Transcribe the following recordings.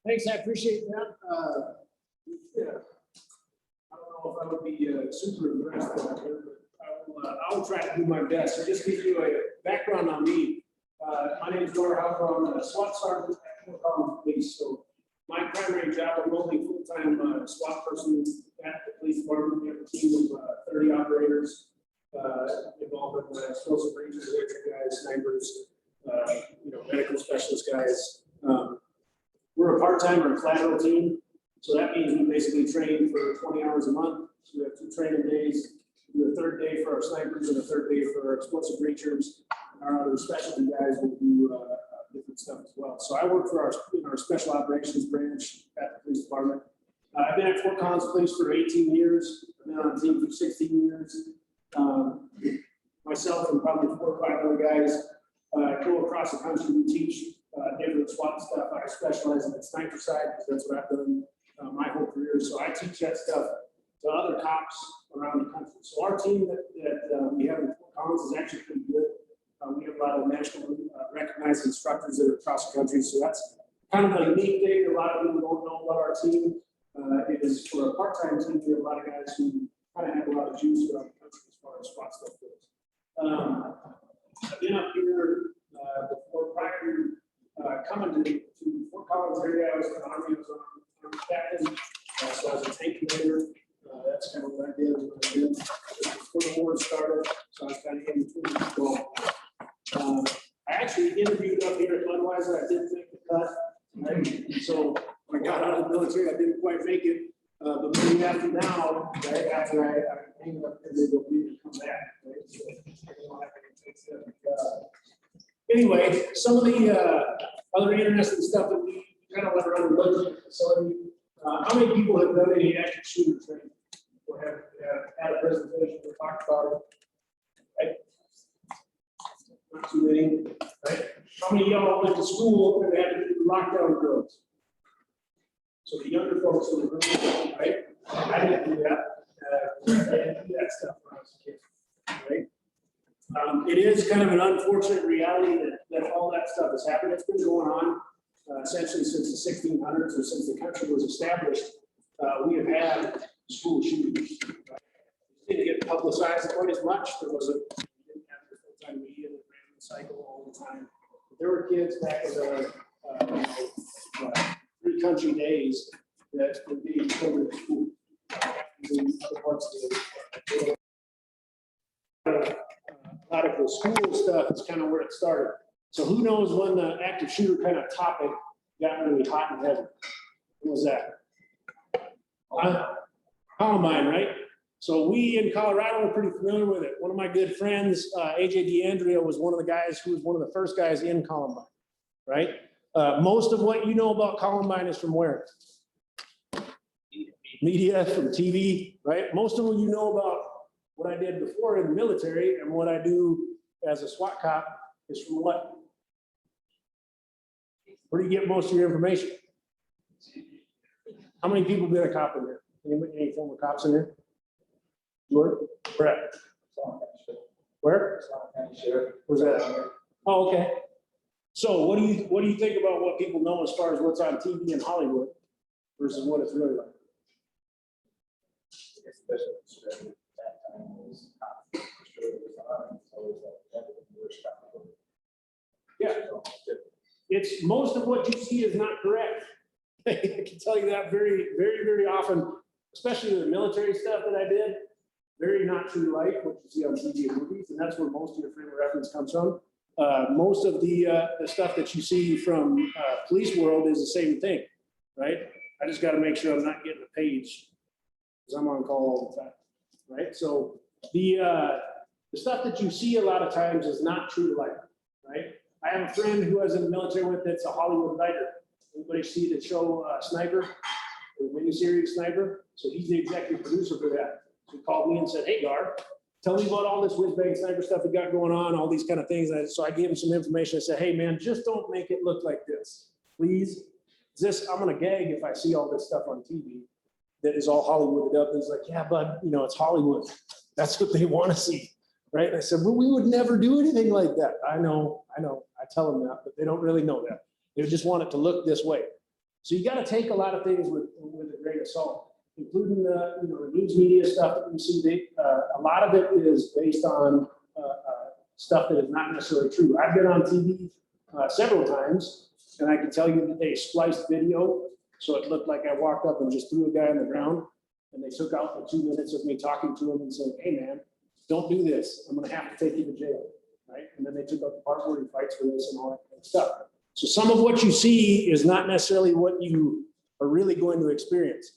Thanks, I appreciate that. Yeah, I don't know if I would be super impressed with that, but I'll try to do my best. So just give you a background on me. My name is Haugo. I'm a SWAT sergeant at Fort Collins Police. So my primary job, I'm only full-time SWAT person at the police department. We have a team of 30 operators involved with explosive breaches, electric guys, snipers, medical specialist guys. We're a part-time or collateral team, so that means we basically train for 20 hours a month. So we have 2 training days. We do a third day for our snipers and a third day for our explosive breachers. Our other specialty guys will do different stuff as well. So I work for our special operations branch at the police department. I've been at Fort Collins Police for 18 years. I've been on the team for 16 years. Myself and probably 4 or 5 other guys go across the country. We teach different SWAT stuff. I specialize in the sniper side because that's what I've done my whole career. So I teach that stuff to other cops around the country. So our team that we have in Fort Collins is actually pretty good. We have a lot of nationally recognized instructors that are across the country. So that's kind of a unique thing. A lot of people don't know about our team. It is for a part-time team. We have a lot of guys who kind of have a lot of juice around the country as far as SWAT stuff goes. I've been up here before prior coming to Fort Collins area. I was in the Army. I was an Army captain. So I was a tank commander. That's kind of what I did when I did before the war started. So I was kind of in between people. I actually interviewed up here at Budweiser. I didn't make the cut. Right? So when I got out of the military, I didn't quite make it. But maybe after now, right, after I hang up and they go come back. Right? So I don't have any takes that. Anyway, some of the other interesting stuff that we kind of went around the military facility. How many people have done any active shooter training or have had a presentation or talked about it? Right? Not too many, right? How many of y'all went to school and had to do lockdown drills? So the younger folks in the room, right? I didn't do that. I didn't do that stuff when I was a kid, right? It is kind of an unfortunate reality that all that stuff has happened. It's been going on essentially since the 1600s or since the country was established. We have had school shootings. Right? It didn't get publicized quite as much. We didn't have the full-time media that ran the cycle all the time. But there were kids back in the 3 country days that were being killed at school. A lot of the school stuff is kind of where it started. So who knows when the active shooter kind of topic got really hot and heavy? When was that? Columbine, right? So we in Colorado are pretty familiar with it. One of my good friends, AJ DeAndrea, was one of the guys who was one of the first guys in Columbine, right? Most of what you know about Columbine is from where? Media, from TV, right? Most of what you know about what I did before in the military and what I do as a SWAT cop is from what? Where do you get most of your information? How many people have been a cop in here? Any former cops in here? Where? Correct. Where? Where's that? Oh, okay. So what do you think about what people know as far as what's on TV in Hollywood versus what it's really like? Yeah, it's most of what you see is not correct. I can tell you that very, very, very often, especially the military stuff that I did, very not true to life, what you see on TV and movies, and that's where most of your frame of reference comes from. Most of the stuff that you see from police world is the same thing, right? I just got to make sure I'm not getting a page because I'm on call all the time, right? So the stuff that you see a lot of times is not true to life, right? I have a friend who was in the military with that's a Hollywood writer. Anybody see the show Sniper, the miniseries Sniper? So he's the executive producer for that. So he called me and said, "Hey, Gar, tell me about all this whiz-bang sniper stuff we got going on, all these kind of things." So I gave him some information. I said, "Hey, man, just don't make it look like this, please. I'm gonna gag if I see all this stuff on TV that is all Hollywooded up." And he's like, "Yeah, bud, it's Hollywood. That's what they want to see." Right? And I said, "Well, we would never do anything like that." I know. I tell them that, but they don't really know that. They just want it to look this way. So you got to take a lot of things with a grain of salt, including the, the news media stuff that we see. A lot of it is based on stuff that is not necessarily true. I've been on TV several times, and I can tell you that they spliced video, so it looked like I walked up and just threw a guy on the ground, and they took out the 2 minutes of me talking to him and saying, "Hey man, don't do this. I'm going to have to take you to jail." Right? And then they took out the part where he fights for this and all that kind of stuff. So some of what you see is not necessarily what you are really going to experience.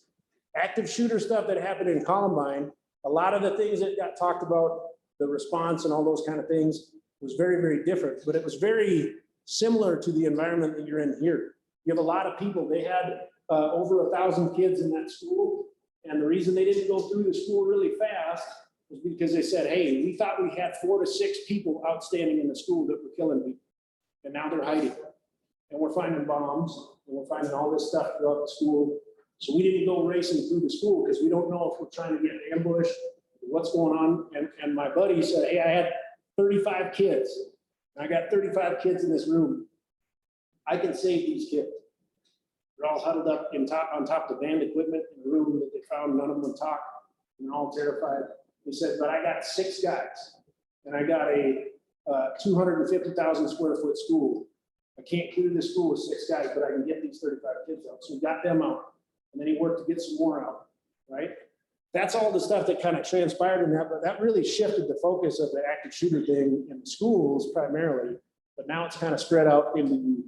Active shooter stuff that happened in Columbine, a lot of the things that got talked about, the response and all those kind of things, was very, very different, but it was very similar to the environment that you're in here. You have a lot of people. They had over 1,000 kids in that school, and the reason they didn't go through the school really fast was because they said, "Hey, we thought we had 4 to 6 people outstanding in the school that were killing people, and now they're hiding. And we're finding bombs, and we're finding all this stuff throughout the school. So we didn't go racing through the school because we don't know if we're trying to get ambushed, what's going on." And my buddy said, "Hey, I had 35 kids. I got 35 kids in this room. I can save these kids. They're all huddled up on top of band equipment in a room that they found. None of them talk, and they're all terrified." He said, "But I got 6 guys, and I got a 250,000 square foot school. I can't clear this school with 6 guys, but I can get these 35 kids out." So he got them out, and then he worked to get some more out, right? That's all the stuff that kind of transpired in that, but that really shifted the focus of the active shooter thing in the schools primarily, but now it's kind of spread out into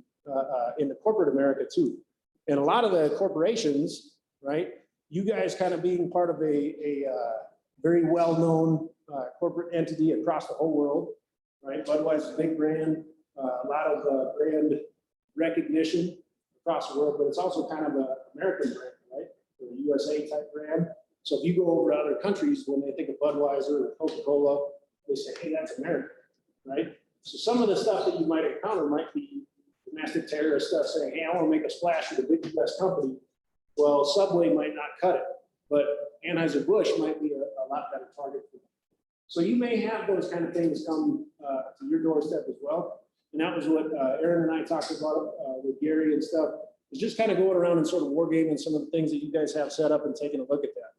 corporate America too. And a lot of the corporations, right, you guys kind of being part of a very well-known corporate entity across the whole world, right? Budweiser's a big brand, a lot of brand recognition across the world, but it's also kind of an American brand, right? Or a USA type brand. So if you go over to other countries, when they think of Budweiser or Coca-Cola, they say, "Hey, that's American," right? So some of the stuff that you might encounter might be domestic terrorist stuff saying, "Hey, I want to make a splash with a big US company." Well, Subway might not cut it, but Anheuser Busch might be a lot better target for them. So you may have those kind of things come to your doorstep as well. And that was what Aaron and I talked about with Gary and stuff, is just kind of going around and sort of wargaming some of the things that you guys have set up and taking a look at that.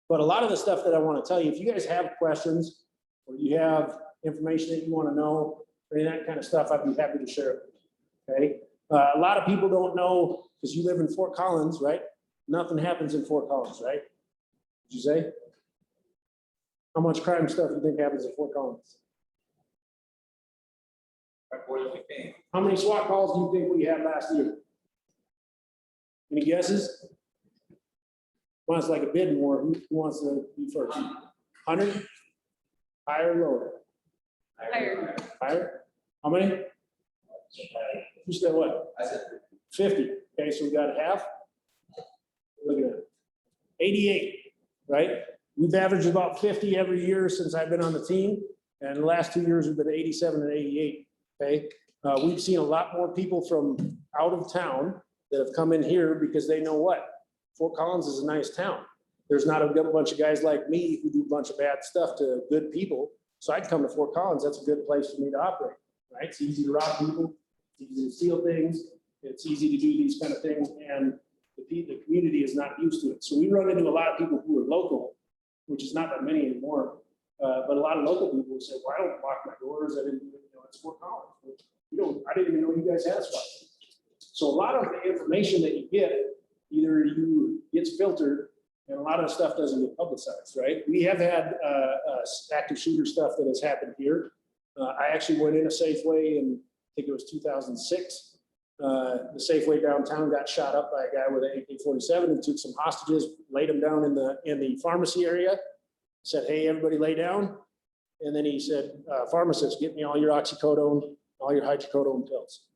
But a lot of the stuff that I want to tell you, if you guys have questions or you have information that you want to know, or any of that kind of stuff, I'd be happy to share it. Okay. A lot of people don't know, because you live in Fort Collins, right? Nothing happens in Fort Collins, right? Did you say? How much crime stuff do you think happens in Fort Collins? How many SWAT calls do you think we had last year? Any guesses? Well, it's like a bidding war. Who wants to be first? 100? Higher or lower? Higher. Higher? How many? You said what? I said 50. Okay, so we got a half. Look at that. 88, right? We've averaged about 50 every year since I've been on the team. And the last 2 years have been 87 and 88. Okay. We've seen a lot more people from out of town that have come in here because they know what? Fort Collins is a nice town. There's not a bunch of guys like me who do a bunch of bad stuff to good people. So I'd come to Fort Collins. That's a good place for me to operate, right? It's easy to rob people. It's easy to steal things. It's easy to do these kind of things. And the community is not used to it. So we run into a lot of people who are local, which is not that many anymore. But a lot of local people say, "Well, I don't lock my doors. I didn't, it's Fort Collins. I didn't even know you guys had SWAT." So a lot of the information that you get, either gets filtered, and a lot of the stuff doesn't get publicized, right? We have had active shooter stuff that has happened here. I actually went in a Safeway in, I think it was 2006. The Safeway downtown got shot up by a guy with an AK-47 and took some hostages, laid them down in the pharmacy area, said, "Hey, everybody lay down." And then he said, "Pharmacist, get me all your oxycodone, all your hydrocodone pills."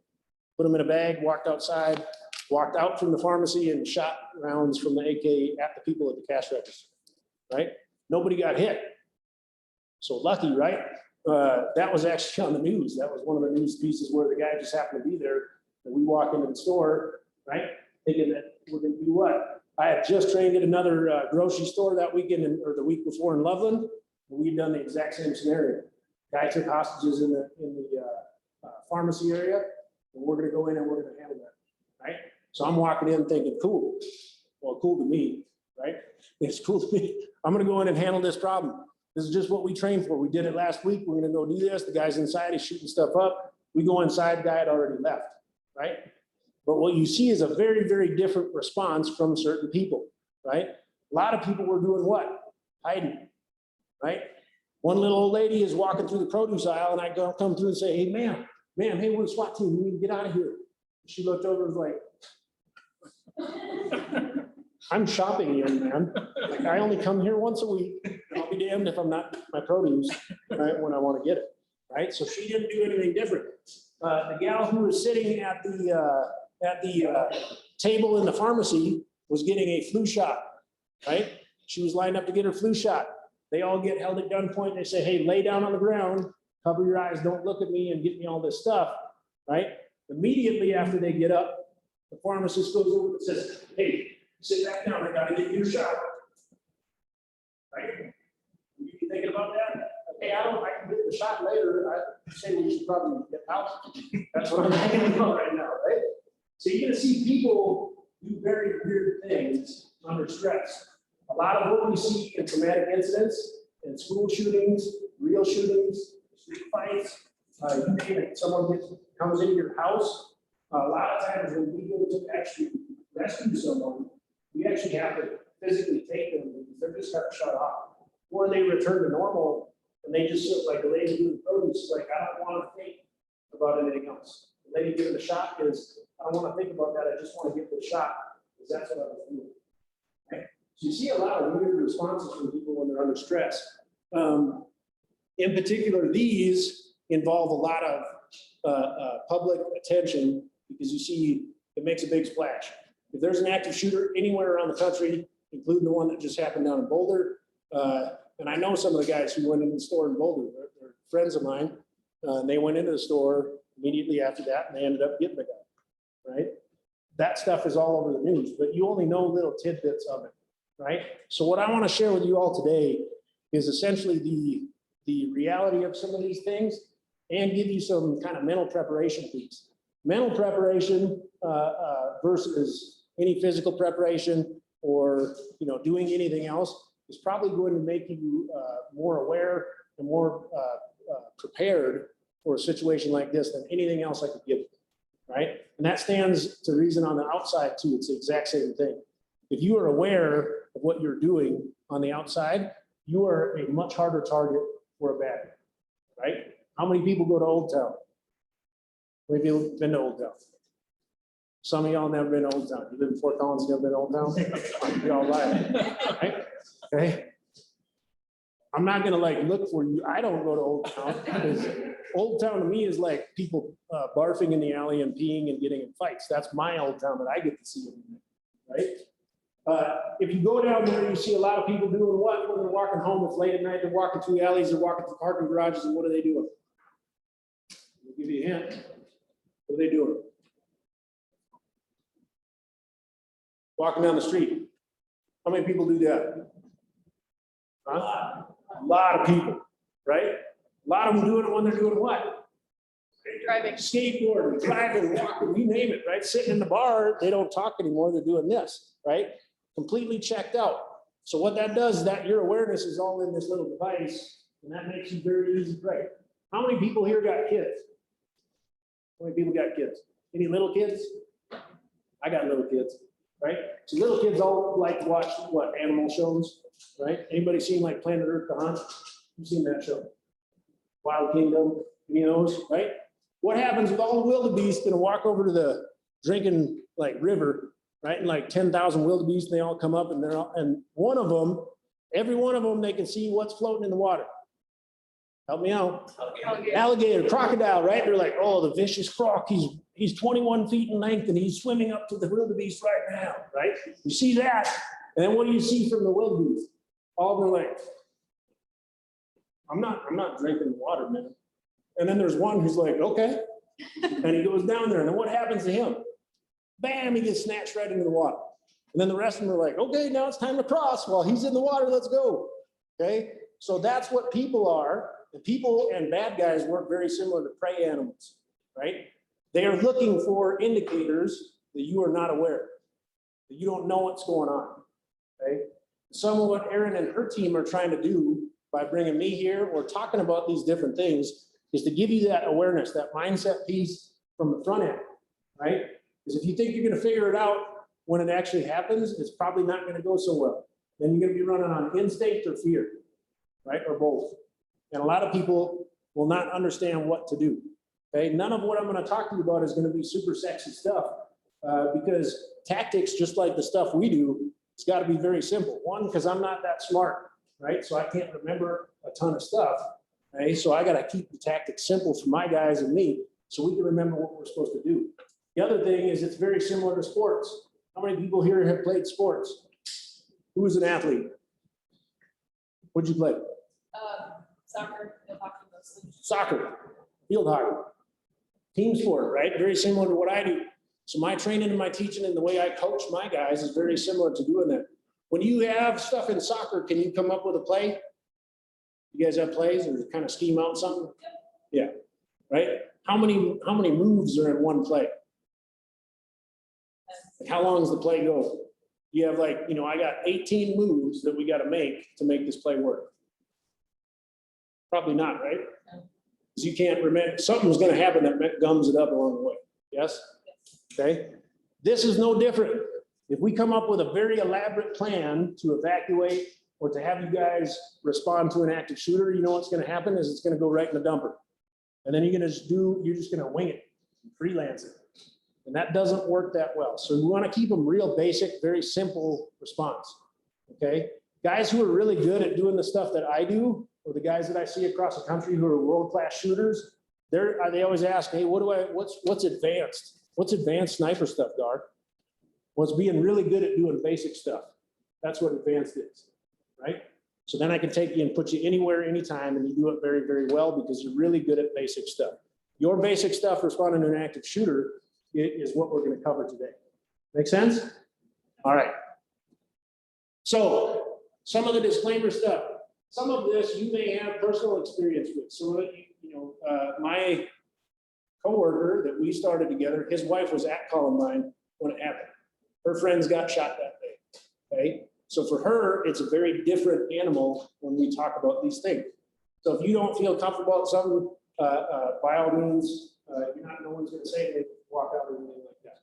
Put them in a bag, walked outside, walked out from the pharmacy and shot rounds from the AK at the people at the cash register, right? Nobody got hit. So lucky, right? That was actually on the news. That was one of the news pieces where the guy just happened to be there. And we walk into the store, right? Thinking that we're going to do what? I had just trained at another grocery store that weekend or the week before in Loveland. And we'd done the exact same scenario. Guy took hostages in the pharmacy area. And we're going to go in and we're going to handle that, right? So I'm walking in thinking, cool. Well, cool to me, right? It's cool to me. I'm gonna go in and handle this problem. This is just what we trained for. We did it last week. We're gonna go do this. The guy's inside, he's shooting stuff up. We go inside, guy had already left, right? But what you see is a very, very different response from certain people, right? A lot of people were doing what? Hiding, right? One little old lady is walking through the produce aisle and I come through and say, hey, ma'am, hey, we're the SWAT team. We need to get out of here. She looked over and was like, I'm shopping, young man. Like, I only come here once a week. I'll be damned if I'm not my produce, right, when I want to get it, right? So she didn't do anything different. The gal who was sitting at the table in the pharmacy was getting a flu shot, right? She was lined up to get her flu shot. They all get held at gunpoint. They say, hey, lay down on the ground, cover your eyes, don't look at me and get me all this stuff, right? Immediately after they get up, the pharmacist goes over and says, hey, sit back down, I gotta get you a shot. Right? You thinking about that? Hey, I can get the shot later. I say we should probably get out. That's what I'm thinking about right now, right? So you're gonna see people do very weird things under stress. A lot of what we see in traumatic incidents, in school shootings, real shootings, street fights, you name it, someone comes into your house. A lot of times when we go to actually rescue someone, we actually have to physically take them because they're just got to shut off. Or they return to normal and they just look like a lady doing produce, like, I don't want to think about anything else. The lady giving the shot is, I don't want to think about that, I just want to get the shot, because that's what I was doing. Right? So you see a lot of weird responses from people when they're under stress. In particular, these involve a lot of public attention because you see it makes a big splash. If there's an active shooter anywhere around the country, including the one that just happened down in Boulder, and I know some of the guys who went into the store in Boulder, they're friends of mine, and they went into the store immediately after that and they ended up getting the guy, right? That stuff is all over the news, but you only know little tidbits of it, right? So what I want to share with you all today is essentially the reality of some of these things and give you some kind of mental preparation piece. Mental preparation versus any physical preparation or doing anything else is probably going to make you more aware and more prepared for a situation like this than anything else I could give you, right? And that stands to reason on the outside too. It's the exact same thing. If you are aware of what you're doing on the outside, you are a much harder target for a bad guy, right? How many people go to Old Town? How many people have been to Old Town? Some of y'all never been to Old Town. You live in Fort Collins, never been to Old Town? We all lie, right? Okay. I'm not gonna look for you. I don't go to Old Town because Old Town to me is like people barfing in the alley and peeing and getting in fights. That's my Old Town that I get to see, right? If you go down there, you see a lot of people doing what when they're walking home. It's late at night. They're walking through alleys. They're walking through parking garages. And what are they doing? I'll give you a hint. What are they doing? Walking down the street. How many people do that? Huh? A lot of people, right? A lot of them doing it when they're doing what? Driving. Skateboarding, driving, walking, you name it, right? Sitting in the bar, they don't talk anymore. They're doing this, right? Completely checked out. So what that does is that your awareness is all in this little device, and that makes you very easy to break. How many people here got kids? How many people got kids? Any little kids? I got little kids, right? So little kids all like to watch what? Animal shows, right? Anybody seen like Planet Earth: The Hunt? You've seen that show? Wild Kingdom, any of those, right? What happens with all the wildebeest gonna walk over to the drinking river, right? And 10,000 wildebeest, they all come up and and one of them, every one of them, they can see what's floating in the water. Help me out. Alligator, crocodile, right? They're like, oh, the vicious croc, he's 21 feet in length and he's swimming up to the wildebeest right now, right? You see that, and then what do you see from the wildebeest? All they're like, I'm not drinking the water, man. And then there's one who's like, okay. And he goes down there, and then what happens to him? Bam, he gets snatched right into the water. And then the rest of them are like, okay, now it's time to cross. Well, he's in the water, let's go. Okay, so that's what people are. And people and bad guys work very similar to prey animals, right? They are looking for indicators that you are not aware, that you don't know what's going on, okay? Some of what Erin and her team are trying to do by bringing me here or talking about these different things is to give you that awareness, that mindset piece from the front end, right? Because if you think you're gonna figure it out when it actually happens, it's probably not gonna go so well. Then you're gonna be running on instinct or fear, right, or both. And a lot of people will not understand what to do, okay? None of what I'm gonna talk to you about is gonna be super sexy stuff because tactics, just like the stuff we do, it's gotta be very simple. One, because I'm not that smart, right? So I can't remember a ton of stuff, right? So I gotta keep the tactics simple for my guys and me so we can remember what we're supposed to do. The other thing is it's very similar to sports. How many people here have played sports? Who was an athlete? What'd you play? Soccer, field hockey mostly. Soccer, field hockey, team sport, right? Very similar to what I do. So my training and my teaching and the way I coach my guys is very similar to doing that. When you have stuff in soccer, can you come up with a play? You guys have plays or kind of scheme out something? Yeah, right? How many moves are in one play? Like how long does the play go? You have like, I got 18 moves that we got to make this play work. Probably not, right? Because you can't remember, something's going to happen that gums it up along the way. Yes? Okay. This is no different. If we come up with a very elaborate plan to evacuate or to have you guys respond to an active shooter, you know what's going to happen is it's going to go right in the dumper. And then you're just going to wing it, freelance it. And that doesn't work that well. So we want to keep them real basic, very simple response. Okay. Guys who are really good at doing the stuff that I do, or the guys that I see across the country who are world-class shooters, they always ask, hey, what's advanced? What's advanced sniper stuff, Dar? Well, it's being really good at doing basic stuff. That's what advanced is, right? So then I can take you and put you anywhere, anytime, and you do it very, very well because you're really good at basic stuff. Your basic stuff responding to an active shooter is what we're going to cover today. Make sense? All right. So some of the disclaimer stuff. Some of this you may have personal experience with. So, my coworker that we started together, his wife was at Columbine when it happened. Her friends got shot that day. Okay. So for her, it's a very different animal when we talk about these things. So if you don't feel comfortable about something, by all means, no one's going to say they walk out or anything like that.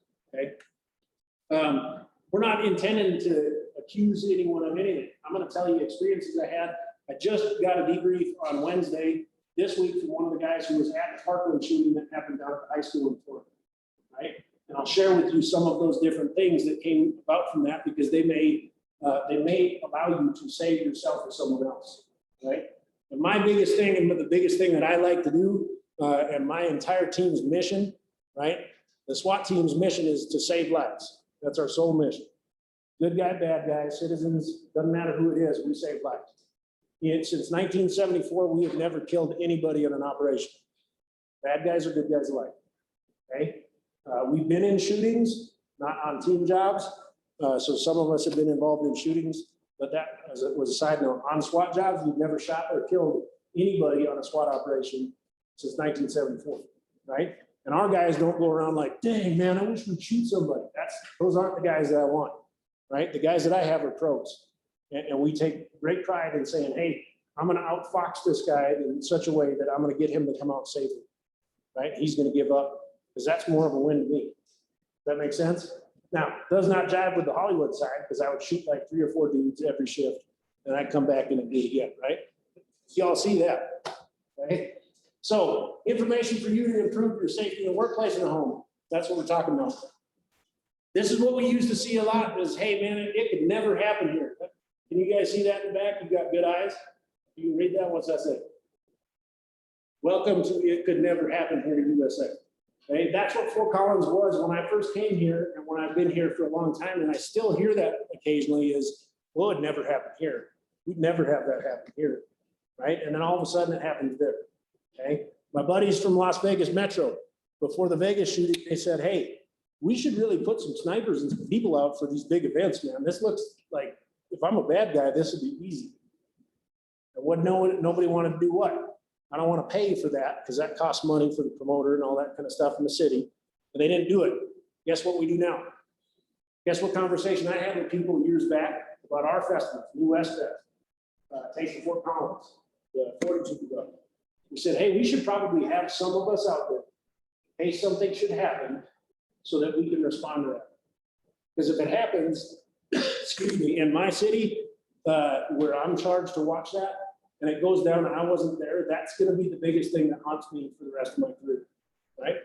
Okay. We're not intending to accuse anyone of anything. I'm going to tell you experiences I had. I just got a debrief on Wednesday this week from one of the guys who was at the Parkland shooting that happened down at the high school in Florida, right? And I'll share with you some of those different things that came about from that because they may allow you to save yourself or someone else, right? And my biggest thing and the biggest thing that I like to do and my entire team's mission, right? The SWAT team's mission is to save lives. That's our sole mission. Good guy, bad guy, citizens, doesn't matter who it is, we save lives. Since 1974, we have never killed anybody in an operation. Bad guys are good guys alike, okay? We've been in shootings, not on team jobs. So some of us have been involved in shootings, but that as it was a side note, on SWAT jobs, we've never shot or killed anybody on a SWAT operation since 1974, right? And our guys don't go around like, dang man, I wish we'd shoot somebody. Those aren't the guys that I want, right? The guys that I have are pros. And we take great pride in saying, hey, I'm going to outfox this guy in such a way that I'm going to get him to come out safely, right? He's going to give up because that's more of a win to me. Does that make sense? Now, it does not jive with the Hollywood side because I would shoot like 3 or 4 dudes every shift and I'd come back in and do it again, right? Y'all see that, right? So information for you to improve your safety in the workplace and the home. That's what we're talking about. This is what we used to see a lot is, hey man, it could never happen here. Can you guys see that in the back? You've got good eyes. You can read that. What's that say? Welcome to It Could Never Happen Here in USA. Okay? That's what Fort Collins was when I first came here and when I've been here for a long time. And I still hear that occasionally is, well, it never happened here. We'd never have that happen here. Right? And then all of a sudden it happens there. Okay. My buddies from Las Vegas Metro, before the Vegas shooting, they said, hey, we should really put some snipers and some people out for these big events, man. This looks like, if I'm a bad guy, this would be easy. And nobody wanted to do what? I don't want to pay for that because that costs money for the promoter and all that kind of stuff in the city. And they didn't do it. Guess what we do now? Guess what conversation I had with people years back about our festivals, New West Fest, Taste of Fort Collins, the 42 ago. We said, hey, we should probably have some of us out there. Hey, something should happen so that we can respond to that. Because if it happens, excuse me, in my city, where I'm charged to watch that, and it goes down and I wasn't there, that's gonna be the biggest thing that haunts me for the rest of my career, right?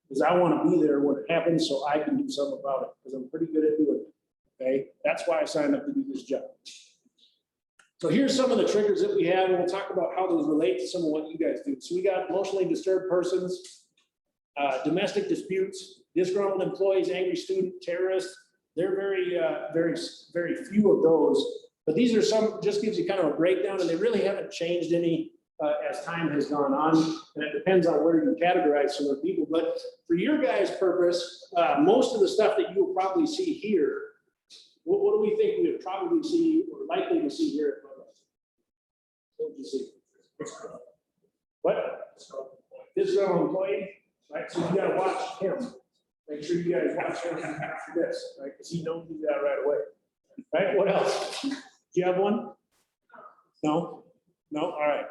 Because I wanna be there when it happens so I can do something about it, because I'm pretty good at doing it, okay? That's why I signed up to do this job. So here's some of the triggers that we have, and we'll talk about how those relate to some of what you guys do. So we got emotionally disturbed persons, domestic disputes, disgruntled employees, angry student, terrorists. They're very few of those. But these are some, just gives you kind of a breakdown, and they really haven't changed any as time has gone on. And it depends on where you categorize some of the people. But for your guys' purpose, most of the stuff that you'll probably see here, what do we think we would probably see or likely to see here at Bubba? What would you see? What? Disgruntled employee, right? So you gotta watch him. Make sure you guys watch him after this, right? Because he knows you that right away. Right? What else? Do you have one? No? No? All right.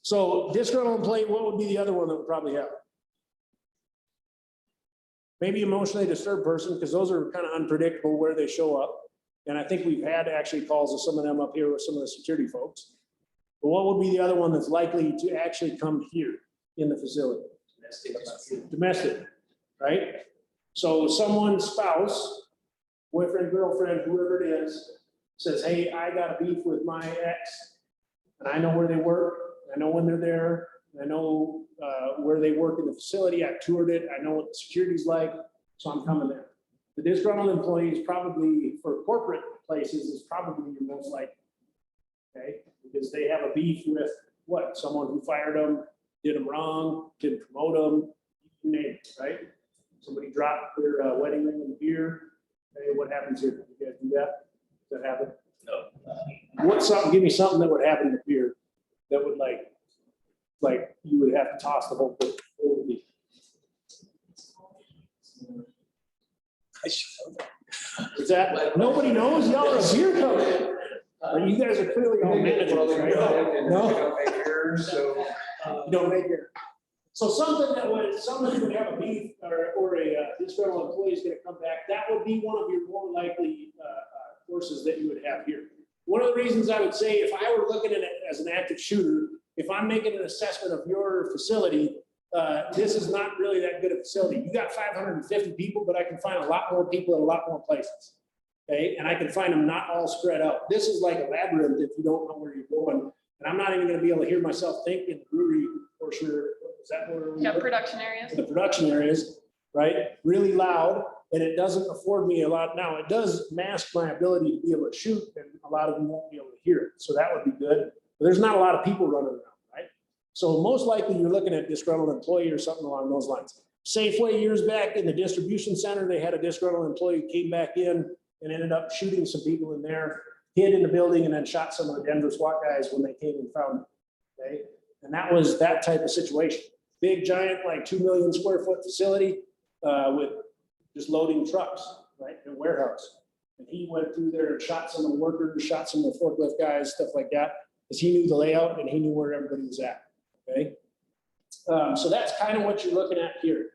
So disgruntled employee, what would be the other one that would probably have? Maybe emotionally disturbed person, because those are kind of unpredictable where they show up. And I think we've had actually calls of some of them up here with some of the security folks. But what would be the other one that's likely to actually come here in the facility? Domestic, right? So someone's spouse, boyfriend, girlfriend, whoever it is, says, hey, I got a beef with my ex, and I know where they work, I know when they're there, I know where they work in the facility, I've toured it, I know what the security's like, so I'm coming there. The disgruntled employees probably, for corporate places, is probably your most likely, okay? Because they have a beef with what? Someone who fired them, did them wrong, didn't promote them, you name it, right? Somebody dropped their wedding ring in the beer. Hey, what happens here? You guys do that? Does that happen? No. What's something? Give me something that would happen to beer that would like you would have to toss the whole thing. What would it be? Is that nobody knows? Y'all are a beer company. You guys are clearly all managers, right? No. You don't make beer. So something that would have a beef or a disgruntled employee is going to come back, that would be one of your more likely courses that you would have here. One of the reasons I would say, if I were looking at it as an active shooter, if I'm making an assessment of your facility, this is not really that good a facility. You got 550 people, but I can find a lot more people in a lot more places. Okay, and I can find them not all spread out. This is like a labyrinth if you don't know where you're going. And I'm not even going to be able to hear myself think in the brewery for sure. Is that where Yeah, production areas. the production areas, right? Really loud, and it doesn't afford me a lot. Now, it does mask my ability to be able to shoot, and a lot of them won't be able to hear it. So that would be good. But there's not a lot of people running around, right? So most likely you're looking at disgruntled employee or something along those lines. Safeway years back in the distribution center, they had a disgruntled employee who came back in and ended up shooting some people in there, hid in the building, and then shot some of the Denver SWAT guys when they came and found him, okay? And that was that type of situation. Big, giant, like 2 million square foot facility with just loading trucks, right, in a warehouse. And he went through there and shot some of the workers, shot some of the forklift guys, stuff like that, because he knew the layout and he knew where everybody was at, okay? So that's kind of what you're looking at here.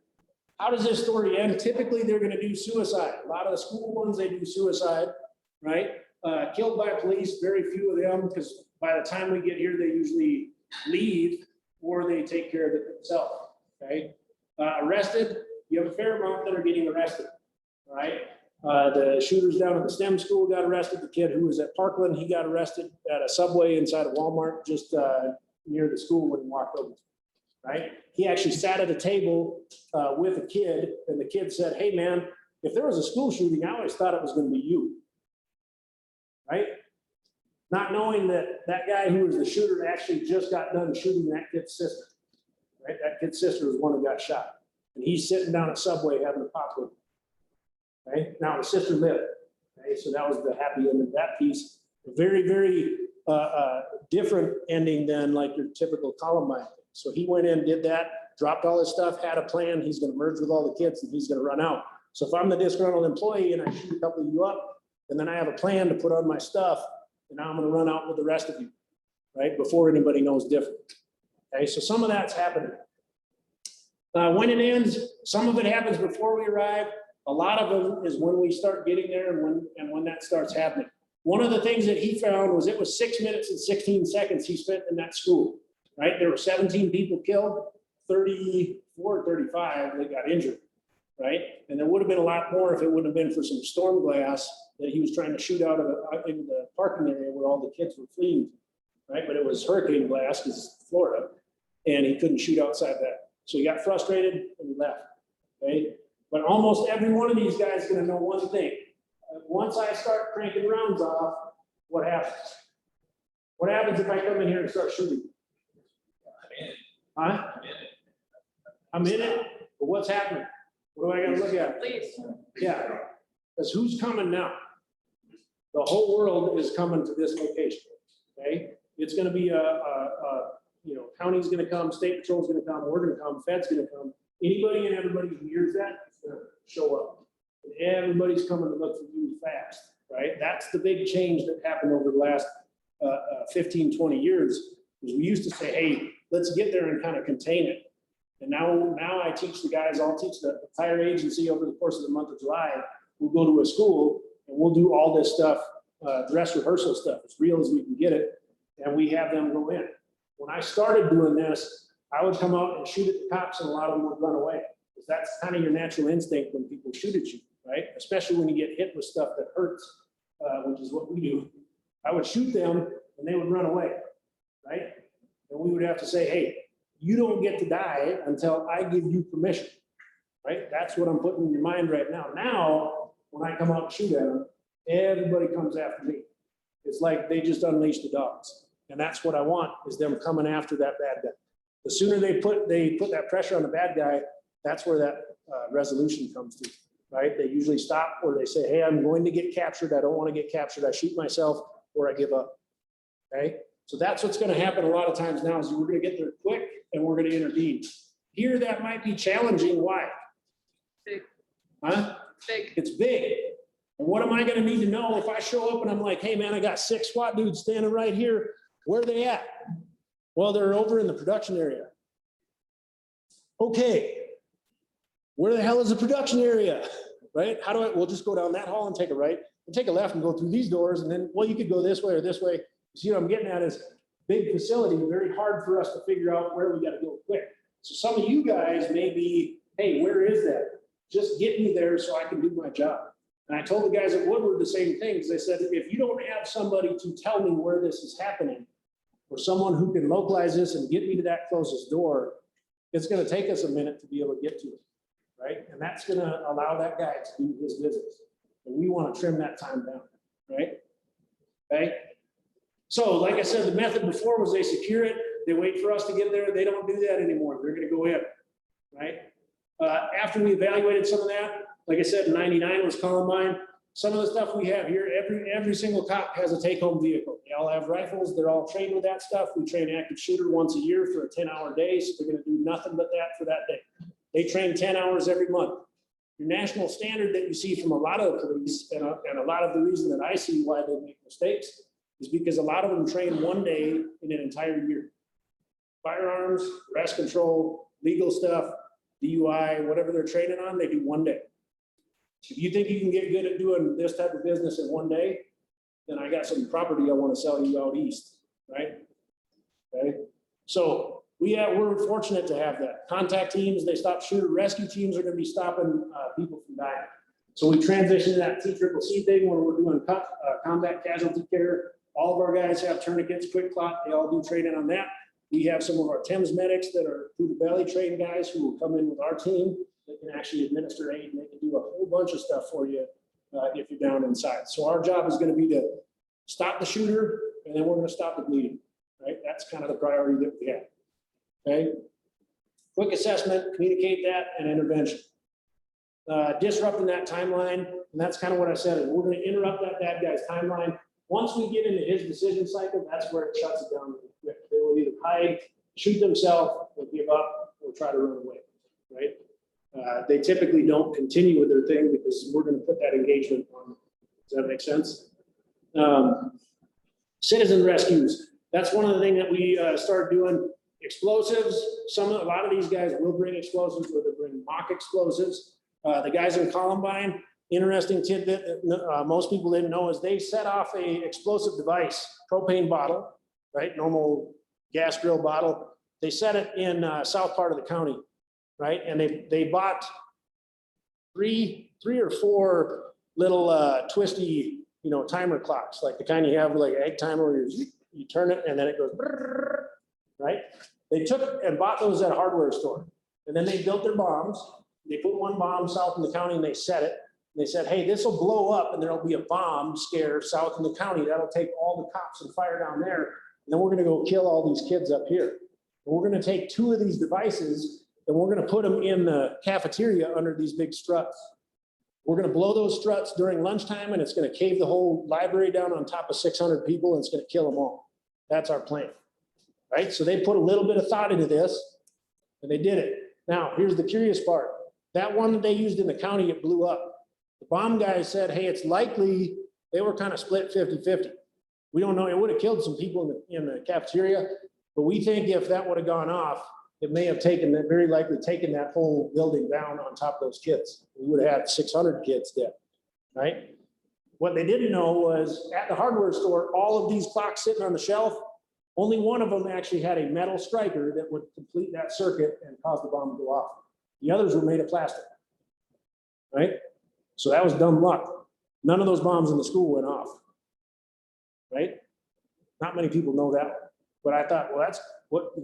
How does this story end? Typically, they're going to do suicide. A lot of the school ones, they do suicide, right? Killed by police, very few of them, because by the time we get here, they usually leave or they take care of it themselves, okay? Arrested, you have a fair amount that are getting arrested, all right? The shooters down at the STEM school got arrested. The kid who was at Parkland, he got arrested at a Subway inside of Walmart just near the school when he walked over, right? He actually sat at a table with a kid, and the kid said, hey man, if there was a school shooting, I always thought it was going to be you, right? Not knowing that that guy who was the shooter actually just got done shooting that kid's sister, right? That kid's sister was one who got shot. And he's sitting down at Subway having a pop with him, okay? Now the sister lived, okay? So that was the happy end of that piece. A very, very different ending than like your typical Columbine. So he went in, did that, dropped all his stuff, had a plan. He's going to merge with all the kids and he's going to run out. So if I'm the disgruntled employee and I shoot a couple of you up, and then I have a plan to put on my stuff, and now I'm gonna run out with the rest of you, right? Before anybody knows different. Okay, so some of that's happening. When it ends, some of it happens before we arrive. A lot of it is when we start getting there and when that starts happening. One of the things that he found was it was 6 minutes and 16 seconds he spent in that school, right? There were 17 people killed, 34, 35 that got injured, right? And there would have been a lot more if it wouldn't have been for some storm glass that he was trying to shoot out in the parking area where all the kids were fleeing, right? But it was hurricane glass because it's Florida, and he couldn't shoot outside that. So he got frustrated and he left, right? But almost every one of these guys is gonna know one thing. Once I start cranking rounds off, what happens? What happens if I come in here and start shooting? Huh? I'm in it, but what's happening? What do I gotta look at? Please. Yeah, because who's coming now? The whole world is coming to this location, okay? It's gonna be county's gonna come, state patrol's gonna come, we're gonna come, Fed's gonna come. Anybody and everybody who hears that is gonna show up. And everybody's coming to look for you fast, right? That's the big change that happened over the last 15, 20 years. Is we used to say, hey, let's get there and kind of contain it. And now I teach the guys, I'll teach the entire agency over the course of the month of July. We'll go to a school and we'll do all this stuff, dress rehearsal stuff, as real as we can get it. And we have them go in. When I started doing this, I would come out and shoot at the cops and a lot of them would run away. Because that's kind of your natural instinct when people shoot at you, right? Especially when you get hit with stuff that hurts, which is what we do. I would shoot them and they would run away, right? And we would have to say, hey, you don't get to die until I give you permission, right? That's what I'm putting in your mind right now. Now, when I come out and shoot at them, everybody comes after me. It's like they just unleashed the dogs. And that's what I want, is them coming after that bad guy. The sooner they put that pressure on the bad guy, that's where that resolution comes to, right? They usually stop or they say, hey, I'm going to get captured. I don't want to get captured. I shoot myself or I give up, okay? So that's what's going to happen a lot of times now is we're going to get there quick and we're going to intervene. Here, that might be challenging. Why? Big. Huh? Big. It's big. And what am I going to need to know if I show up and I'm like, hey, man, I got 6 SWAT dudes standing right here. Where are they at? Well, they're over in the production area. Okay. Where the hell is the production area? Right? How do I, we'll just go down that hall and take a right and take a left and go through these doors. And then, well, you could go this way or this way. See what I'm getting at is big facility, very hard for us to figure out where we got to go quick. So some of you guys may be, hey, where is that? Just get me there so I can do my job. And I told the guys at Woodward the same thing, because I said, if you don't have somebody to tell me where this is happening, or someone who can localize this and get me to that closest door, it's going to take us a minute to be able to get to it, right? And that's going to allow that guy to do his business. And we want to trim that time down, right? Okay. So like I said, the method before was they secure it, they wait for us to get there. They don't do that anymore. They're going to go in, right? After we evaluated some of that, like I said, 99 was Columbine. Some of the stuff we have here, every single cop has a take-home vehicle. They all have rifles. They're all trained with that stuff. We train active shooter once a year for a 10-hour day. So they're going to do nothing but that for that day. They train 10 hours every month. Your national standard that you see from a lot of the police, and a lot of the reason that I see why they make mistakes, is because a lot of them train one day in an entire year. Firearms, arrest control, legal stuff, DUI, whatever they're training on, they do one day. If you think you can get good at doing this type of business in one day, then I got some property I want to sell you out east, right? Okay. So we're fortunate to have that. Contact teams, they stop shooter. Rescue teams are going to be stopping people from dying. So we transitioned to that TCCC thing when we're doing combat casualty care. All of our guys have tourniquets, quick clot. They all do training on that. We have some of our Thames medics that are through the belly trained guys who will come in with our team. They can actually administer aid and they can do a whole bunch of stuff for you if you're down inside. So our job is going to be to stop the shooter and then we're going to stop the bleeding, right? That's kind of the priority that we have, okay? Quick assessment, communicate that, and intervention. Disrupting that timeline, and that's kind of what I said, is we're going to interrupt that bad guy's timeline. Once we get into his decision cycle, that's where it shuts it down really quick. They will either hide, shoot themselves, or give up, or try to run away, right? They typically don't continue with their thing because we're going to put that engagement on. Does that make sense? Citizen rescues. That's one of the things that we started doing. Explosives. A lot of these guys will bring explosives, or they bring mock explosives. The guys in Columbine, interesting tidbit that most people didn't know is they set off a explosive device, propane bottle, right? Normal gas grill bottle. They set it in south part of the county, right? And they bought three or four little twisty, timer clocks, like the kind you have like an egg timer where you turn it and then it goes, right? They took and bought those at a hardware store, and then they built their bombs. They put one bomb south in the county and they set it. And they said, hey, this will blow up and there'll be a bomb scare south in the county. That'll take all the cops and fire down there. And then we're going to go kill all these kids up here. And we're going to take two of these devices and we're going to put them in the cafeteria under these big struts. We're going to blow those struts during lunchtime, and it's going to cave the whole library down on top of 600 people, and it's going to kill them all. That's our plan, right? So they put a little bit of thought into this, and they did it. Now, here's the curious part. That one that they used in the county, it blew up. The bomb guys said, hey, it's likely they were kind of split 50-50. We don't know. It would have killed some people in the cafeteria, but we think if that would have gone off, it may have very likely taken that whole building down on top of those kids. We would have had 600 kids dead, right? What they didn't know was at the hardware store, all of these clocks sitting on the shelf, only one of them actually had a metal striker that would complete that circuit and cause the bomb to go off. The others were made of plastic, right? So that was dumb luck. None of those bombs in the school went off, right? Not many people know that. But I thought, well, that's what,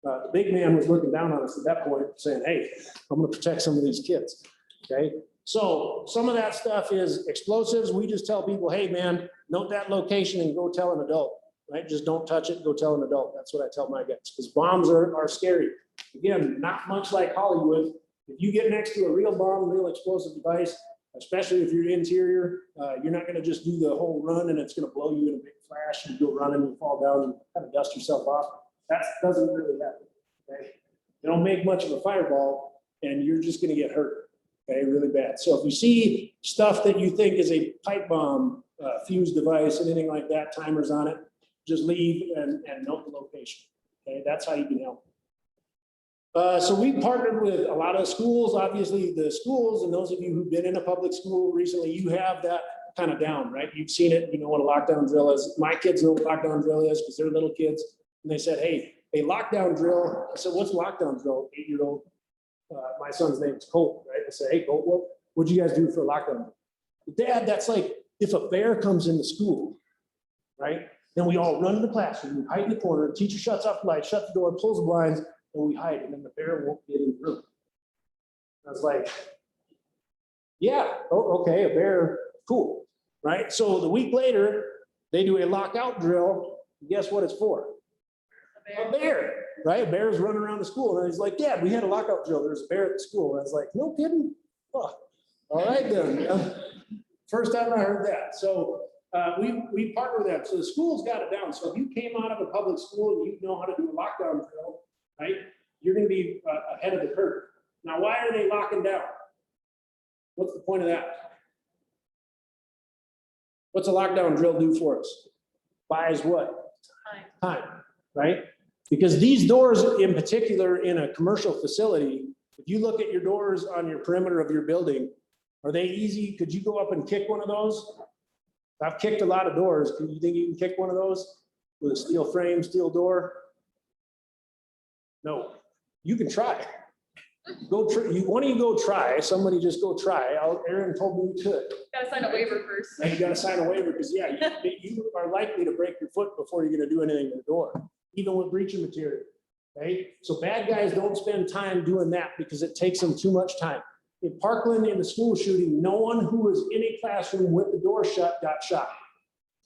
the big man was looking down on us at that point saying, hey, I'm going to protect some of these kids, okay? So some of that stuff is explosives. We just tell people, hey, man, note that location and go tell an adult, right? Just don't touch it, go tell an adult. That's what I tell my guys, because bombs are scary. Again, not much like Hollywood. If you get next to a real bomb, real explosive device, especially if you're interior, you're not going to just do the whole run and it's going to blow you in a big flash and you go running and fall down and kind of dust yourself off. That doesn't really happen, okay? They don't make much of a fireball and you're just going to get hurt, okay, really bad. So if you see stuff that you think is a pipe bomb, fuse device, anything like that, timers on it, just leave and note the location, okay? That's how you can help. So we partnered with a lot of schools, obviously the schools, and those of you who've been in a public school recently, you have that kind of down, right? You've seen it, you know what a lockdown drill is. My kids know what lockdown drill is because they're little kids. And they said, hey, a lockdown drill. I said, what's lockdown drill? 8-year-old, my son's name is Colt, right? I said, hey, Colt, what'd you guys do for a lockdown drill? Dad, that's like if a bear comes into school, right? Then we all run to the classroom, we hide in the corner, the teacher shuts off the light, shuts the door, pulls the blinds, and we hide, and then the bear won't get in the room. I was like, yeah, okay, a bear, cool, right? So the week later, they do a lockout drill. Guess what it's for? A bear, right? A bear's running around the school. And he's like, Dad, we had a lockout drill. There's a bear at the school. And I was like, no kidding? Oh, all right then. First time I heard that. So we partner with them. So the school's got it down. So if you came out of a public school and you know how to do a lockdown drill, right? You're going to be ahead of the curve. Now, why are they locking down? What's the point of that? What's a lockdown drill do for us? Buys what? Time, right? Because these doors in particular in a commercial facility, if you look at your doors on your perimeter of your building, are they easy? Could you go up and kick one of those? I've kicked a lot of doors. Can you think you can kick one of those with a steel frame, steel door? No, you can try. Go try. Why don't you go try? Somebody just go try. Aaron told me you could. Gotta sign a waiver first. And you got to sign a waiver because yeah, you are likely to break your foot before you're going to do anything to the door, even with breaching material. Okay, so bad guys don't spend time doing that because it takes them too much time. In Parkland, in the school shooting, no one who was in a classroom with the door shut got shot.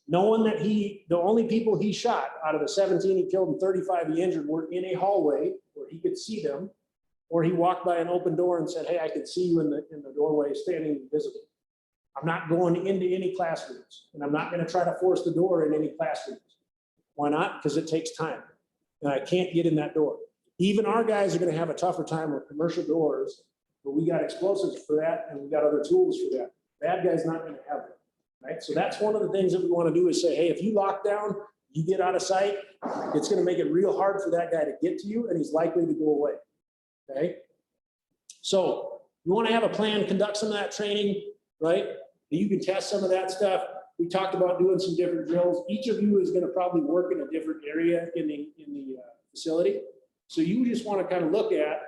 No one that the only people he shot out of the 17 he killed and 35 he injured were in a hallway where he could see them, or he walked by an open door and said, hey, I could see you in the doorway standing invisible. I'm not going into any classrooms, and I'm not going to try to force the door in any classrooms. Why not? Because it takes time, and I can't get in that door. Even our guys are going to have a tougher time with commercial doors but we got explosives for that, and we got other tools for that. Bad guy's not gonna have them, right? So that's one of the things that we wanna do is say, hey, if you lock down, you get out of sight, it's gonna make it real hard for that guy to get to you, and he's likely to go away, okay? So you wanna have a plan, conduct some of that training, right? You can test some of that stuff. We talked about doing some different drills. Each of you is gonna probably work in a different area in the facility. So you just wanna kind of look at,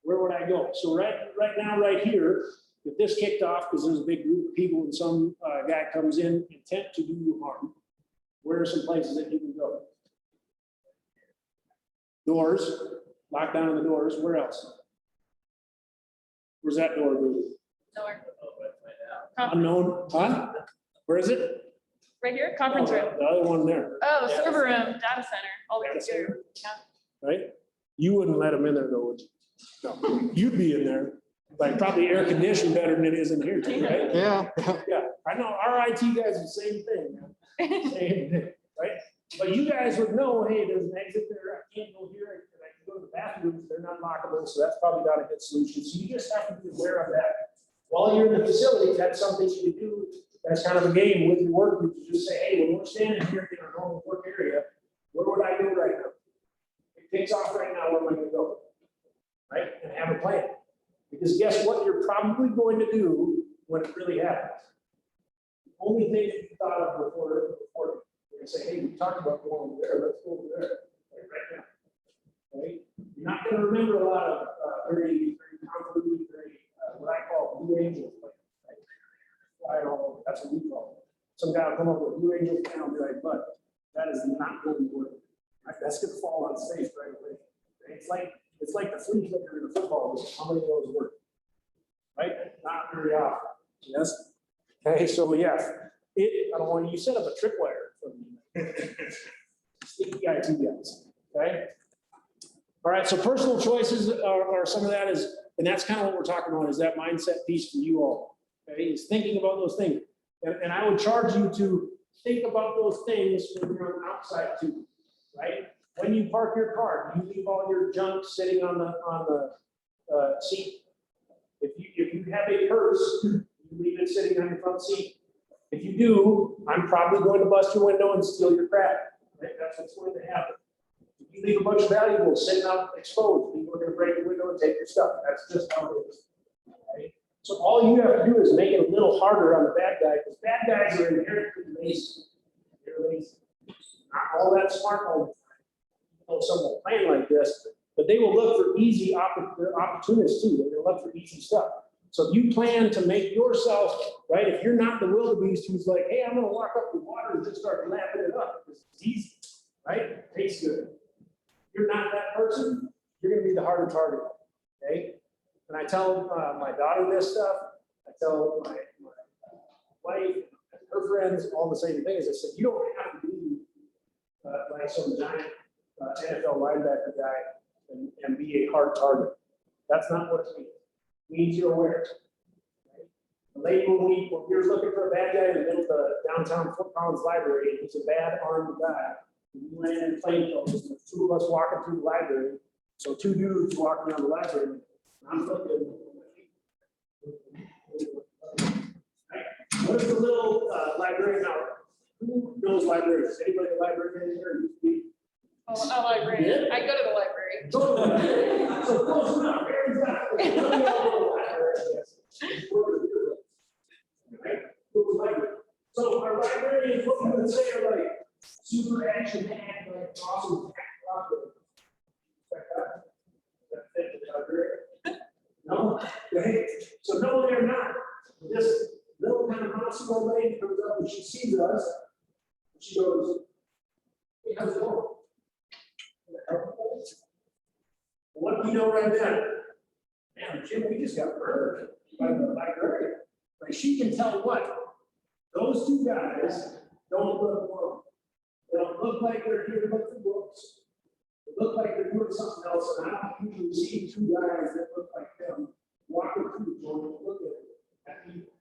where would I go? So right now, right here, if this kicked off, because there's a big group of people and some guy comes in intent to do you harm, where are some places that you can go? Doors, lock down the doors. Where else? Where's that door? Nowhere. Unknown, huh? Where is it? Right here, conference room. The other one there, Oh, server room, data center, all the Data center? computer. Yeah. right? You wouldn't let them in there though, would you? No, you'd be in there, like probably air conditioned better than it is in here, too, right? Yeah. Yeah, I know, our IT guys are the same thing, man. Same thing, right? But you guys would know, hey, there's an exit there, I can't go here, and I can go to the bathroom, they're not lockable, so that's probably not a good solution. So you just have to be aware of that. While you're in the facility, that's something you can do, that's kind of a game with your work group, to just say, hey, when we're standing here in our normal work area, where would I go right now? It takes off right now, where am I gonna go? Right, and have a plan. Because guess what you're probably going to do when it really happens? The only thing that you thought of before, you're gonna say, hey, we talked about going over there, let's go over there, right now. Right? You're not gonna remember a lot of very convoluted, very, what I call Blue Angel plan. Right? Flying all over, that's what we call it. Some guy will come up with a Blue Angel plan, I'll be like, but that is not going to work. Right? That's gonna fall on its face right away. Right? It's like the flea flicker in a football. How many of those work? Right? Not very often. Yes. Okay, so yeah, I don't want you set up a tripwire for me. Sneaky IT guys. Okay. All right. So personal choices are some of that is, and that's kind of what we're talking about, is that mindset piece for you all. Okay, is thinking about those things, and I would charge you to think about those things when you're on the outside too. Right. When you park your car, you leave all your junk sitting on the seat. If you have a purse, you leave it sitting on your front seat. If you do, I'm probably going to bust your window and steal your crap. Right? That's what's going to happen. If you leave a bunch of valuables sitting out exposed, people are going to break the window and take your stuff. That's just how it is. Right? So all you have to do is make it a little harder on the bad guy, because bad guys are inherently lazy. They're lazy. Not all that smart all the time. Some will plan like this, but they will look for easy opportunities too. They'll look for easy stuff. So if you plan to make yourself, right, if you're not the wildebeest who's like, hey, I'm going to walk up the water and just start lapping it up, because it's easy, right? It tastes good. If you're not that person, you're going to be the harder target, okay? And I tell my daughter this stuff. I tell my wife, her friends, all the same things. I said, you don't have to be like some giant NFL linebacker guy and be a hard target. That's not what it means. It means you're aware. Right? The lady, when we were looking for a bad guy in the middle of the downtown Fort Collins library, and he's a bad armed guy. We went in plain clothes, and there's two of us walking through the library. So two dudes walking around the library. And I'm looking. Right? What is the little librarian now? Who knows libraries? Anybody a librarian here? Oh, a library. Yeah. I go to the library. So close enough, very exactly. So our librarians, what we would say are like super action packed, like awesome. No, right? So no, they're not. This little kind of hospital lady comes up and she sees us. And she goes, "Hey, how's it going?" What do we know right now? Man, Jim, we just got murdered by the librarian. Like, she can tell what? Those two guys don't look wrong. They don't look like they're here to look for books. They look like they're doing something else. And I don't usually see two guys that look like them walking through the door and look at people.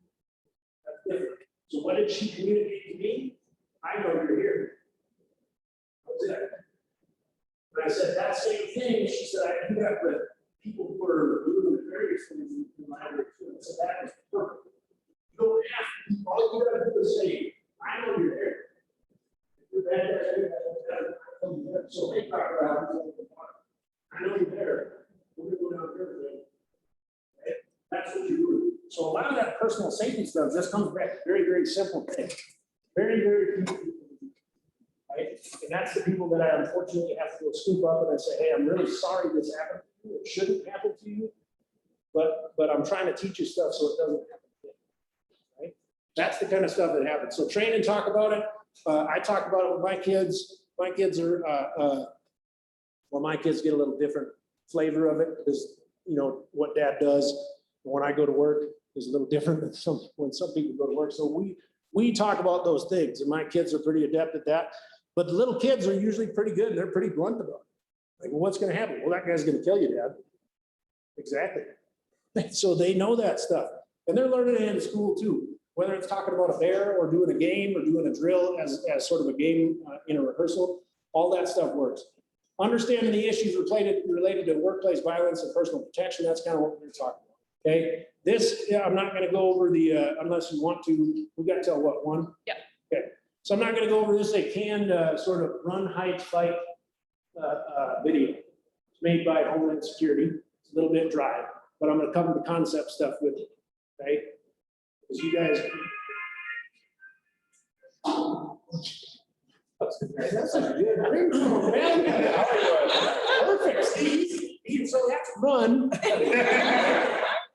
That's different. So what did she communicate to me? I know you're here. What's that? And I said, that same thing, she said, I do that with people who are doing the various things in that's what you're doing. So a lot of that personal safety stuff just comes back to very, very simple thing. Very, very few people do, right? And that's the people that I unfortunately have to go scoop up and I say, hey, I'm really sorry this happened to you. It shouldn't happen to you. But I'm trying to teach you stuff so it doesn't happen to you, right? That's the kind of stuff that happens. So train and talk about it. I talk about it with my kids. My kids are, well, my kids get a little different flavor of it because, you know, what dad does when I go to work is a little different than when some people go to work. So we talk about those things, and my kids are pretty adept at that. But the little kids are usually pretty good, and they're pretty blunt about it. Like, well, what's going to happen? Well, that guy's going to kill you, Dad. Exactly. So they know that stuff, and they're learning it in school too. Whether it's talking about a bear or doing a game or doing a drill as sort of a game in a rehearsal, all that stuff works. Understanding the issues related to workplace violence and personal protection, that's kind of what we're talking about. Okay, this, I'm not going to go over the, unless you want to, we got till what, 1? Yeah. Okay, so I'm not going to go over this, a canned sort of run, hide, fight video. It's made by Homeland Security. It's a little bit dry, but I'm going to cover the concept stuff with it, okay? Because you guys. That's a good ringtone, man. Perfect. So we have to run.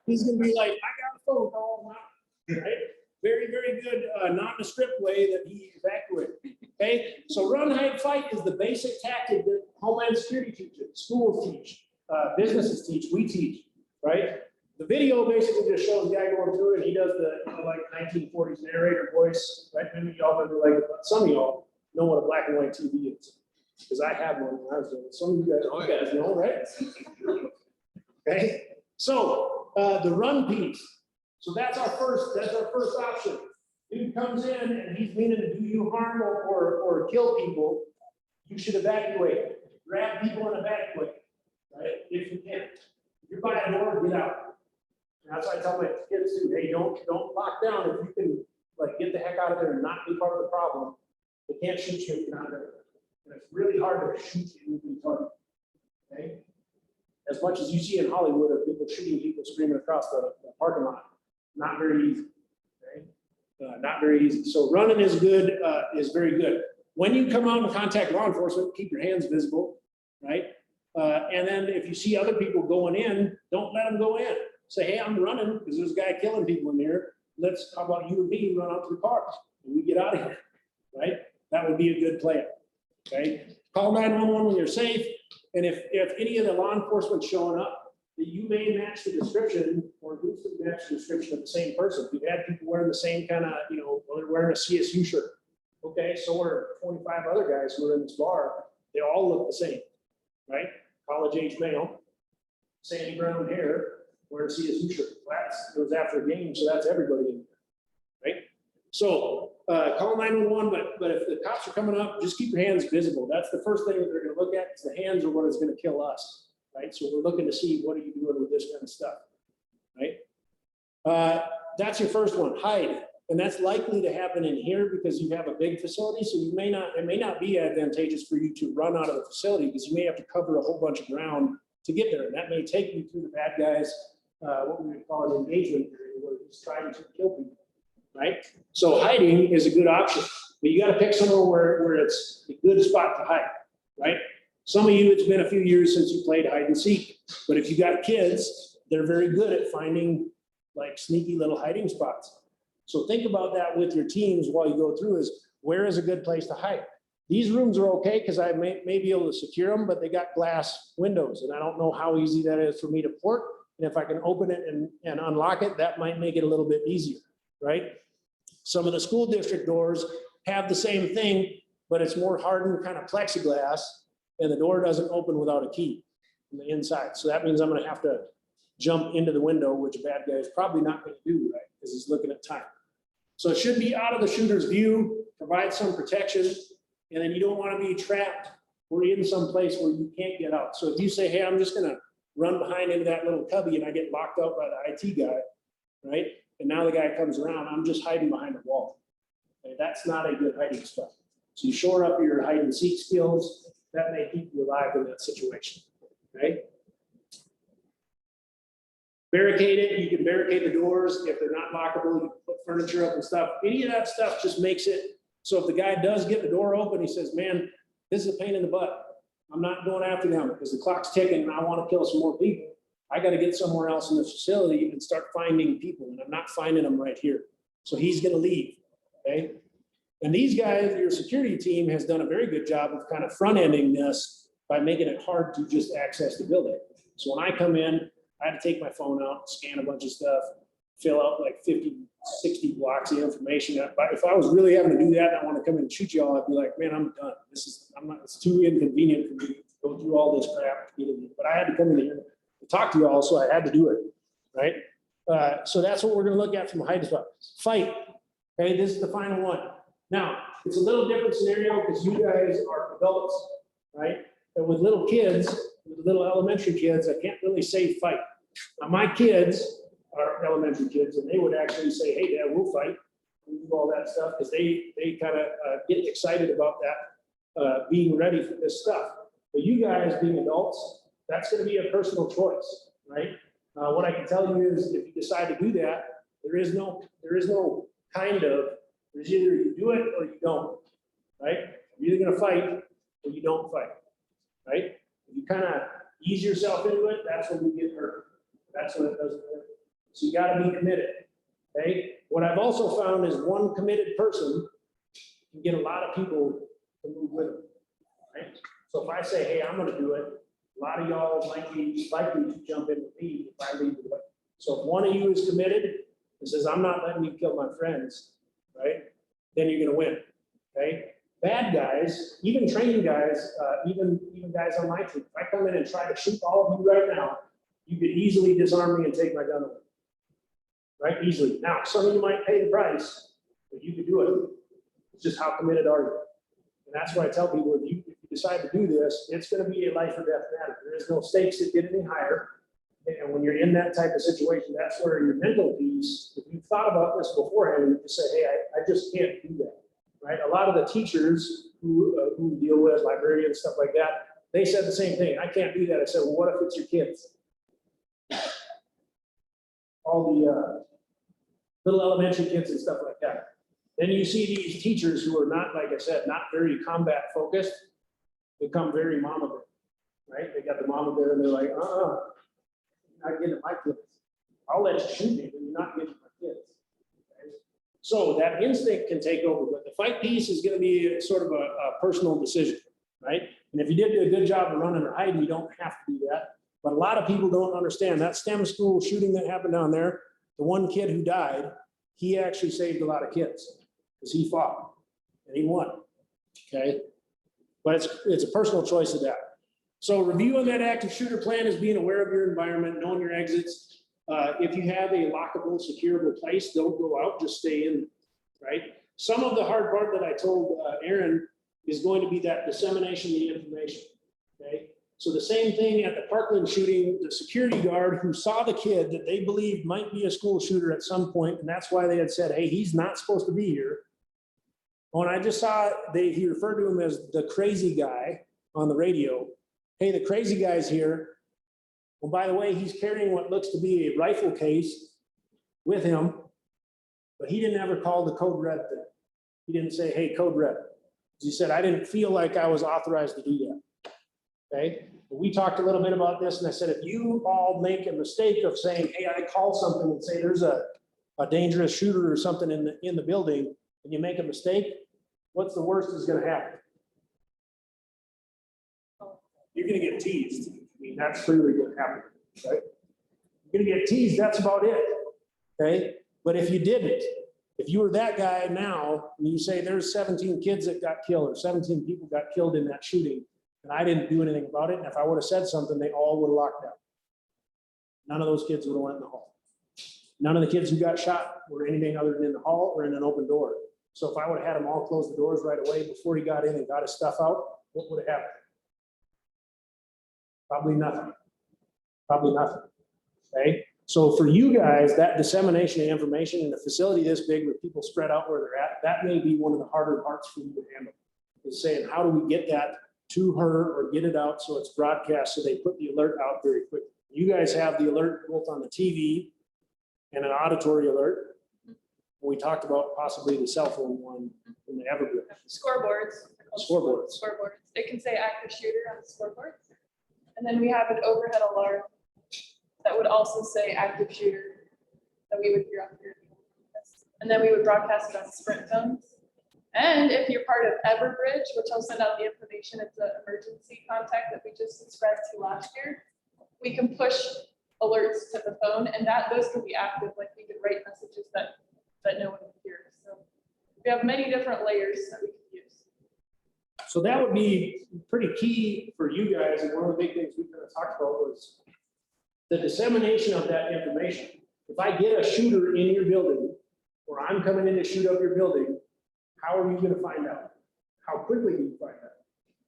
He's gonna be like, I got a phone call now. Right? Very, very good, nondescript way that he evacuated. Okay, so run, hide, fight is the basic tactic that Homeland Security teaches, schools teach, businesses teach, we teach, right? The video basically just shows the guy going through it. He does the like 1940s narrator voice, right? Maybe y'all remember, like, some of y'all know what a black and white TV is, because I had one when I was doing it. Some of you guys know, right? Okay, so the run piece. So that's our first option. Dude comes in and he's meaning to do you harm or kill people. You should evacuate. Grab people and evacuate, right? If you can. If you're by a door, get out. And that's why I tell my kids too, hey, don't lock down. If you can, like, get the heck out of there and not be part of the problem, they can't shoot you if you're not there. And it's really hard to shoot you if you target. Okay? As much as you see in Hollywood of people shooting people screaming across the parking lot, not very easy. Okay? Not very easy. So running is good, is very good. When you come out and contact law enforcement, keep your hands visible, right? And then if you see other people going in, don't let them go in. Say, hey, I'm running because there's a guy killing people in here. How about you and me run out to the car and we get out of here, right? That would be a good plan, okay? Call 911 when you're safe. And if any of the law enforcement showing up, that you may match the description or loosely match the description of the same person. We've had people wearing the same kind of, you know, they're wearing a CSU shirt. Okay, so are 25 other guys who are in this bar. They all look the same, right? College age male, sandy brown hair, wearing a CSU shirt. It was after a game, so that's everybody in there, right? So call 911, but if the cops are coming up, just keep your hands visible. That's the first thing that they're going to look at, is the hands are what is going to kill us, right? So we're looking to see, what are you doing with this kind of stuff, right? That's your first one, hide. And that's likely to happen in here because you have a big facility, so it may not be advantageous for you to run out of the facility because you may have to cover a whole bunch of ground to get there. And that may take you through the bad guys, what we would call an engagement period, where he's trying to kill people, right? So hiding is a good option, but you got to pick somewhere where it's a good spot to hide, right? Some of you, it's been a few years since you played hide and seek, but if you got kids, they're very good at finding like sneaky little hiding spots. So think about that with your teams while you go through, is where is a good place to hide? These rooms are okay because I may be able to secure them, but they got glass windows and I don't know how easy that is for me to port. And if I can open it and unlock it, that might make it a little bit easier, right? Some of the school district doors have the same thing, but it's more hardened kind of plexiglass and the door doesn't open without a key from the inside. So that means I'm gonna have to jump into the window, which a bad guy is probably not gonna do, right? Because he's looking at time. So it should be out of the shooter's view, provide some protection, and then you don't want to be trapped or in some place where you can't get out. So if you say, hey, I'm just going to run behind into that little cubby and I get locked out by the IT guy, right? And now the guy comes around, I'm just hiding behind a wall. Okay? That's not a good hiding spot. So you shore up your hide and seek skills. That may keep you alive in that situation, okay? barricade it, you can barricade the doors, if they're not lockable, you can put furniture up and stuff, any of that stuff just makes it, so if the guy does get the door open, he says, man, this is a pain in the butt, I'm not going after them, because the clock's ticking and I want to kill some more people, I got to get somewhere else in the facility and start finding people, and I'm not finding them right here, so he's going to leave, okay? And these guys, your security team has done a very good job of kind of front-ending this by making it hard to just access the building. So when I come in, I had to take my phone out, scan a bunch of stuff, fill out like 50, 60 blocks of information. If I was really having to do that, and I want to come in and shoot y'all, I'd be like, man, I'm done. It's too inconvenient for me to go through all this crap. But I had to come in here to talk to y'all, so I had to do it, right? So that's what we're going to look at from a hiding spot. Fight. Okay, this is the final one. Now, it's a little different scenario because you guys are adults, right? And with little kids, with little elementary kids, I can't really say fight. Now, my kids are elementary kids, and they would actually say, hey, Dad, we'll fight. We'll do all that stuff because they kind of get excited about that, being ready for this stuff. But you guys being adults, that's going to be a personal choice, right? What I can tell you is if you decide to do that, there is no kind of, there's either you do it or you don't, right? You're either going to fight or you don't fight, right? If you kind of ease yourself into it, that's when you get hurt. That's when it doesn't work. So you got to be committed, okay? What I've also found is one committed person can get a lot of people to move with them, right? So if I say, hey, I'm going to do it, a lot of y'all might be likely to jump in with me if I lead the way. So if one of you is committed and says, I'm not letting you kill my friends, right? Then you're going to win, okay? Bad guys, even training guys, even guys on my team, if I come in and try to shoot all of you right now, you could easily disarm me and take my gun away, right? Easily. Now, some of you might pay the price, but you could do it. It's just how committed are you? And that's why I tell people, if you decide to do this, it's going to be a life or death matter. There is no stakes that get any higher. And when you're in that type of situation, that's where your mental piece, if you've thought about this beforehand, you just say, hey, I just can't do that, right? A lot of the teachers who deal with librarians and stuff like that, they said the same thing. I can't do that. I said, well, what if it's your kids? All the little elementary kids and stuff like that. Then you see these teachers who are not, like I said, not very combat focused, become very mama bear, right? They got the mama bear and they're like, not getting my kids. I'll let you shoot me, but you're not getting my kids. Okay? So that instinct can take over, but the fight piece is going to be sort of a personal decision, right? And if you did do a good job of running or hiding, you don't have to do that. But a lot of people don't understand that STEM school shooting that happened down there, the one kid who died, he actually saved a lot of kids because he fought and he won, okay? But it's a personal choice of that. So reviewing that active shooter plan is being aware of your environment, knowing your exits. If you have a lockable, securable place, don't go out, just stay in, right? Some of the hard part that I told Aaron is going to be that dissemination of the information, okay? So the same thing at the Parkland shooting, the security guard who saw the kid that they believed might be a school shooter at some point, and that's why they had said, hey, he's not supposed to be here. When I just saw, he referred to him as the crazy guy on the radio. Hey, the crazy guy's here. Well, by the way, he's carrying what looks to be a rifle case with him, but he didn't ever call the code red thing. He didn't say, hey, code red. He said, I didn't feel like I was authorized to do that. Okay. But we talked a little bit about this, and I said, if you all make a mistake of saying, hey, I call something and say there's a dangerous shooter or something in the building, and you make a mistake, what's the worst that's going to happen? You're going to get teased. I mean, that's clearly going to happen, right? You're going to get teased. That's about it. Okay. But if you didn't, if you were that guy now, and you say there's 17 kids that got killed or 17 people got killed in that shooting, and I didn't do anything about it, and if I would have said something, they all would have locked down. None of those kids would have went in the hall. None of the kids who got shot were anything other than in the hall or in an open door. So if I would have had them all close the doors right away before he got in and got his stuff out, what would have happened? Probably nothing. Probably nothing. Okay. So for you guys, that dissemination of information in a facility this big with people spread out where they're at, that may be one of the harder parts for you to handle. Is saying, how do we get that to her or get it out so it's broadcast so they put the alert out very quickly? You guys have the alert both on the TV and an auditory alert. We talked about possibly the cell phone one in the Evergreen. Scoreboards. They're called Scoreboards. Scoreboards. It can say active shooter on the scoreboard. And then we have an overhead alarm that would also say active shooter that we would hear on here. And then we would broadcast it on Sprint phones. And if you're part of Everbridge, which I'll send out the information, it's an emergency contact that we just subscribed to last year. We can push alerts to the phone, and those can be active, like we could write messages that no one can hear. So we have many different layers that we can use. So that would be pretty key for you guys, and one of the big things we kind of talked about was the dissemination of that information. If I get a shooter in your building, or I'm coming in to shoot up your building, how are you gonna find out? How quickly do you find out?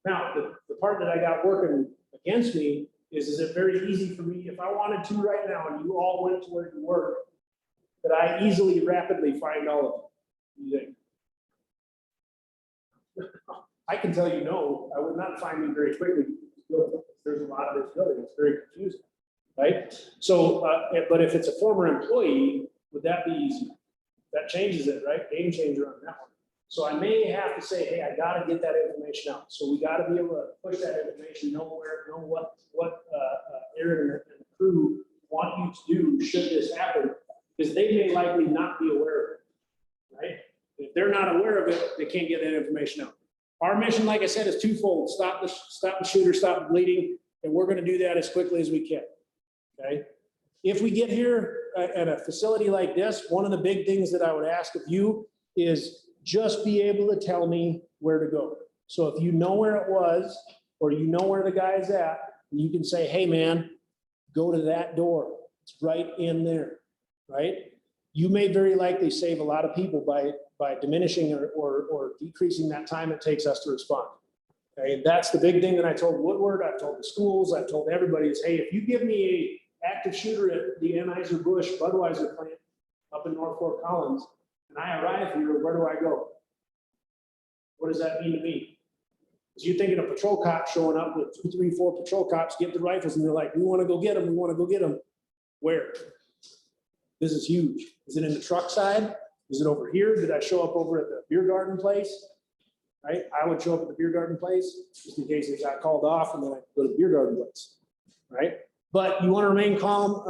Now, the part that I got working against me is it very easy for me, if I wanted to right now, and you all went to where you work, that I easily, rapidly find all of you? You think? I can tell you no, I would not find me very quickly. There's a lot of this building, it's very confusing, right? So, but if it's a former employee, would that be easy? That changes it, right? Game changer on that one. So I may have to say, hey, I gotta get that information out. So we gotta be able to push that information, know what Aaron and the crew want you to do should this happen, because they may likely not be aware of it, right? If they're not aware of it, they can't get that information out. Our mission, like I said, is twofold: stop the shooter, stop the bleeding, and we're going to do that as quickly as we can. Okay. If we get here at a facility like this, one of the big things that I would ask of you is just be able to tell me where to go. So if you know where it was, or you know where the guy's at, you can say, hey man, go to that door. It's right in there, right? You may very likely save a lot of people by diminishing or decreasing that time it takes us to respond. Okay, and that's the big thing that I told Woodward, I've told the schools, I've told everybody is, hey, if you give me a active shooter at the Anheuser Busch Budweiser plant up in North Fort Collins, and I arrive here, where do I go? What does that mean to me? Because you're thinking of patrol cops showing up with 2, 3, 4 patrol cops, get the rifles, and they're like, we want to go get them, we want to go get them. Where? This is huge. Is it in the truck side? Is it over here? Did I show up over at the beer garden place? Right? I would show up at the beer garden place just in case they got called off, and then I go to the beer garden place. Right? But you want to remain calm.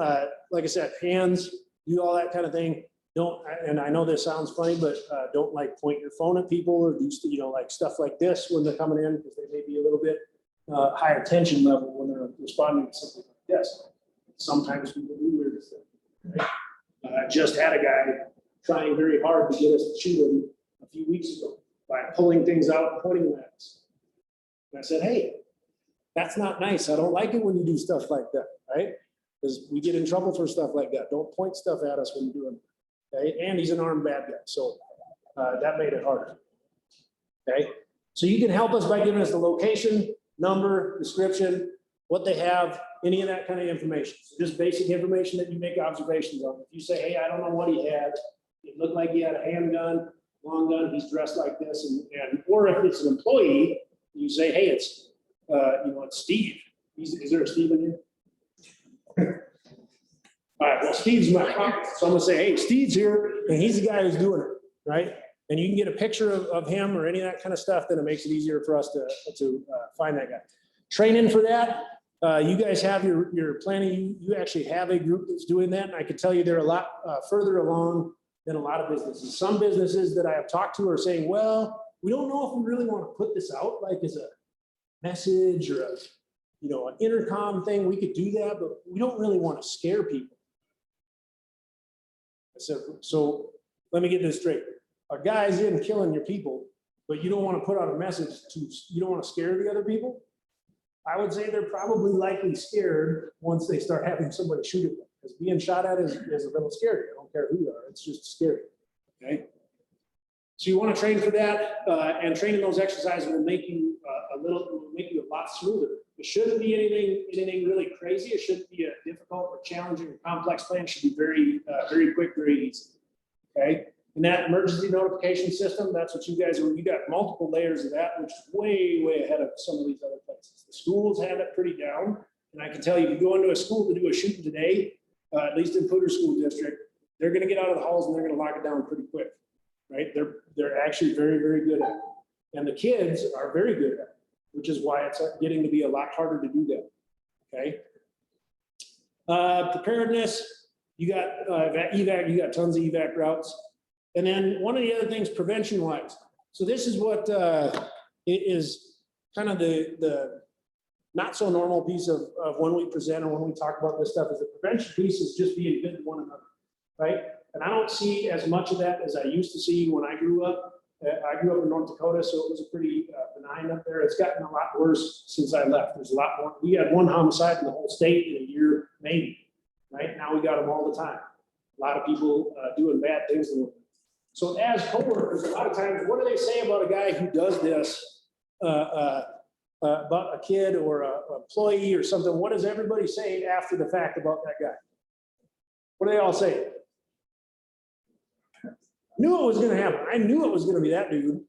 Like I said, hands, do all that kind of thing. Don't, and I know this sounds funny, but don't like point your phone at people or do, like stuff like this when they're coming in, because they may be a little bit higher tension level when they're responding to something like this. Sometimes people do weird stuff. Right? Just had a guy trying very hard to get us to shoot him a few weeks ago by pulling things out and pointing them at us. And I said, hey, that's not nice. I don't like it when you do stuff like that, right? Because we get in trouble for stuff like that. Don't point stuff at us when you're doing it, okay? And he's an armed bad guy, so that made it harder, okay? So you can help us by giving us the location, number, description, what they have, any of that kind of information. So just basic information that you make observations on. If you say, hey, I don't know what he had, it looked like he had a handgun, long gun, he's dressed like this, and or if it's an employee, you say, hey, it's it's Steve. Is there a Steve in here? All right, well, Steve's my client, so I'm gonna say, hey, Steve's here, and he's the guy who's doing it, right? And you can get a picture of him or any of that kind of stuff, then it makes it easier for us to find that guy. Training for that, you guys have your planning, you actually have a group that's doing that, and I can tell you they're a lot further along than a lot of businesses. Some businesses that I have talked to are saying, well, we don't know if we really want to put this out like as a message or an intercom thing. We could do that, but we don't really want to scare people. I said, so let me get this straight. A guy's in killing your people, but you don't want to put out a message you don't want to scare the other people. I would say they're probably likely scared once they start having somebody shoot at them, because being shot at is a little scary. I don't care who you are, it's just scary. Okay. So you want to train for that, and training those exercises will make you a lot smoother. It shouldn't be anything really crazy. It shouldn't be a difficult or challenging or complex plan. It should be very quick, very easy. Okay. And that emergency notification system, that's what you guys are. You got multiple layers of that, which is way ahead of some of these other places. The schools have it pretty down, And I can tell you, if you go into a school to do a shooting today, at least in Poudre School District, they're gonna get out of the halls and they're gonna lock it down pretty quick, right? They're actually very, very good at it. And the kids are very good at it, which is why it's getting to be a lot harder to do that, okay? Preparedness, you got evac, you got tons of evac routes. And then one of the other things, prevention wise. So this is what is kind of the not so normal piece of when we present or when we talk about this stuff is the prevention piece is just being good to one another, right? And I don't see as much of that as I used to see when I grew up. I grew up in North Dakota, so it was a pretty benign up there. It's gotten a lot worse since I left. There's a lot more. We had one homicide in the whole state in a year, maybe, right? Now we got them all the time. A lot of people doing bad things. So as coworkers, a lot of times, what do they say about a guy who does this, about a kid or an employee or something? What does everybody say after the fact about that guy? What do they all say? Knew it was going to happen. I knew it was going to be that dude.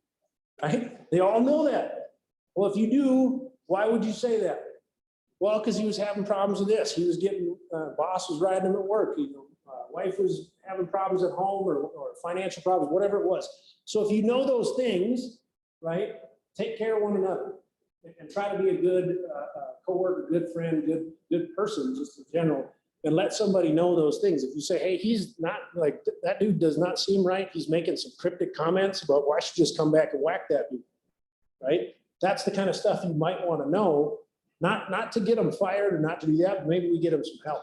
Right? They all know that. Well, if you do, why would you say that? Well, because he was having problems with this. He was getting, boss was riding him at work. Wife was having problems at home or financial problems, whatever it was. So if you know those things, right, take care of one another and try to be a good coworker, good friend, good person, just in general. And let somebody know those things. If you say, hey, he's not like, that dude does not seem right. He's making some cryptic comments about why I should just come back and whack that dude, right? That's the kind of stuff you might want to know, not to get them fired or not to do that, but maybe we get them some help,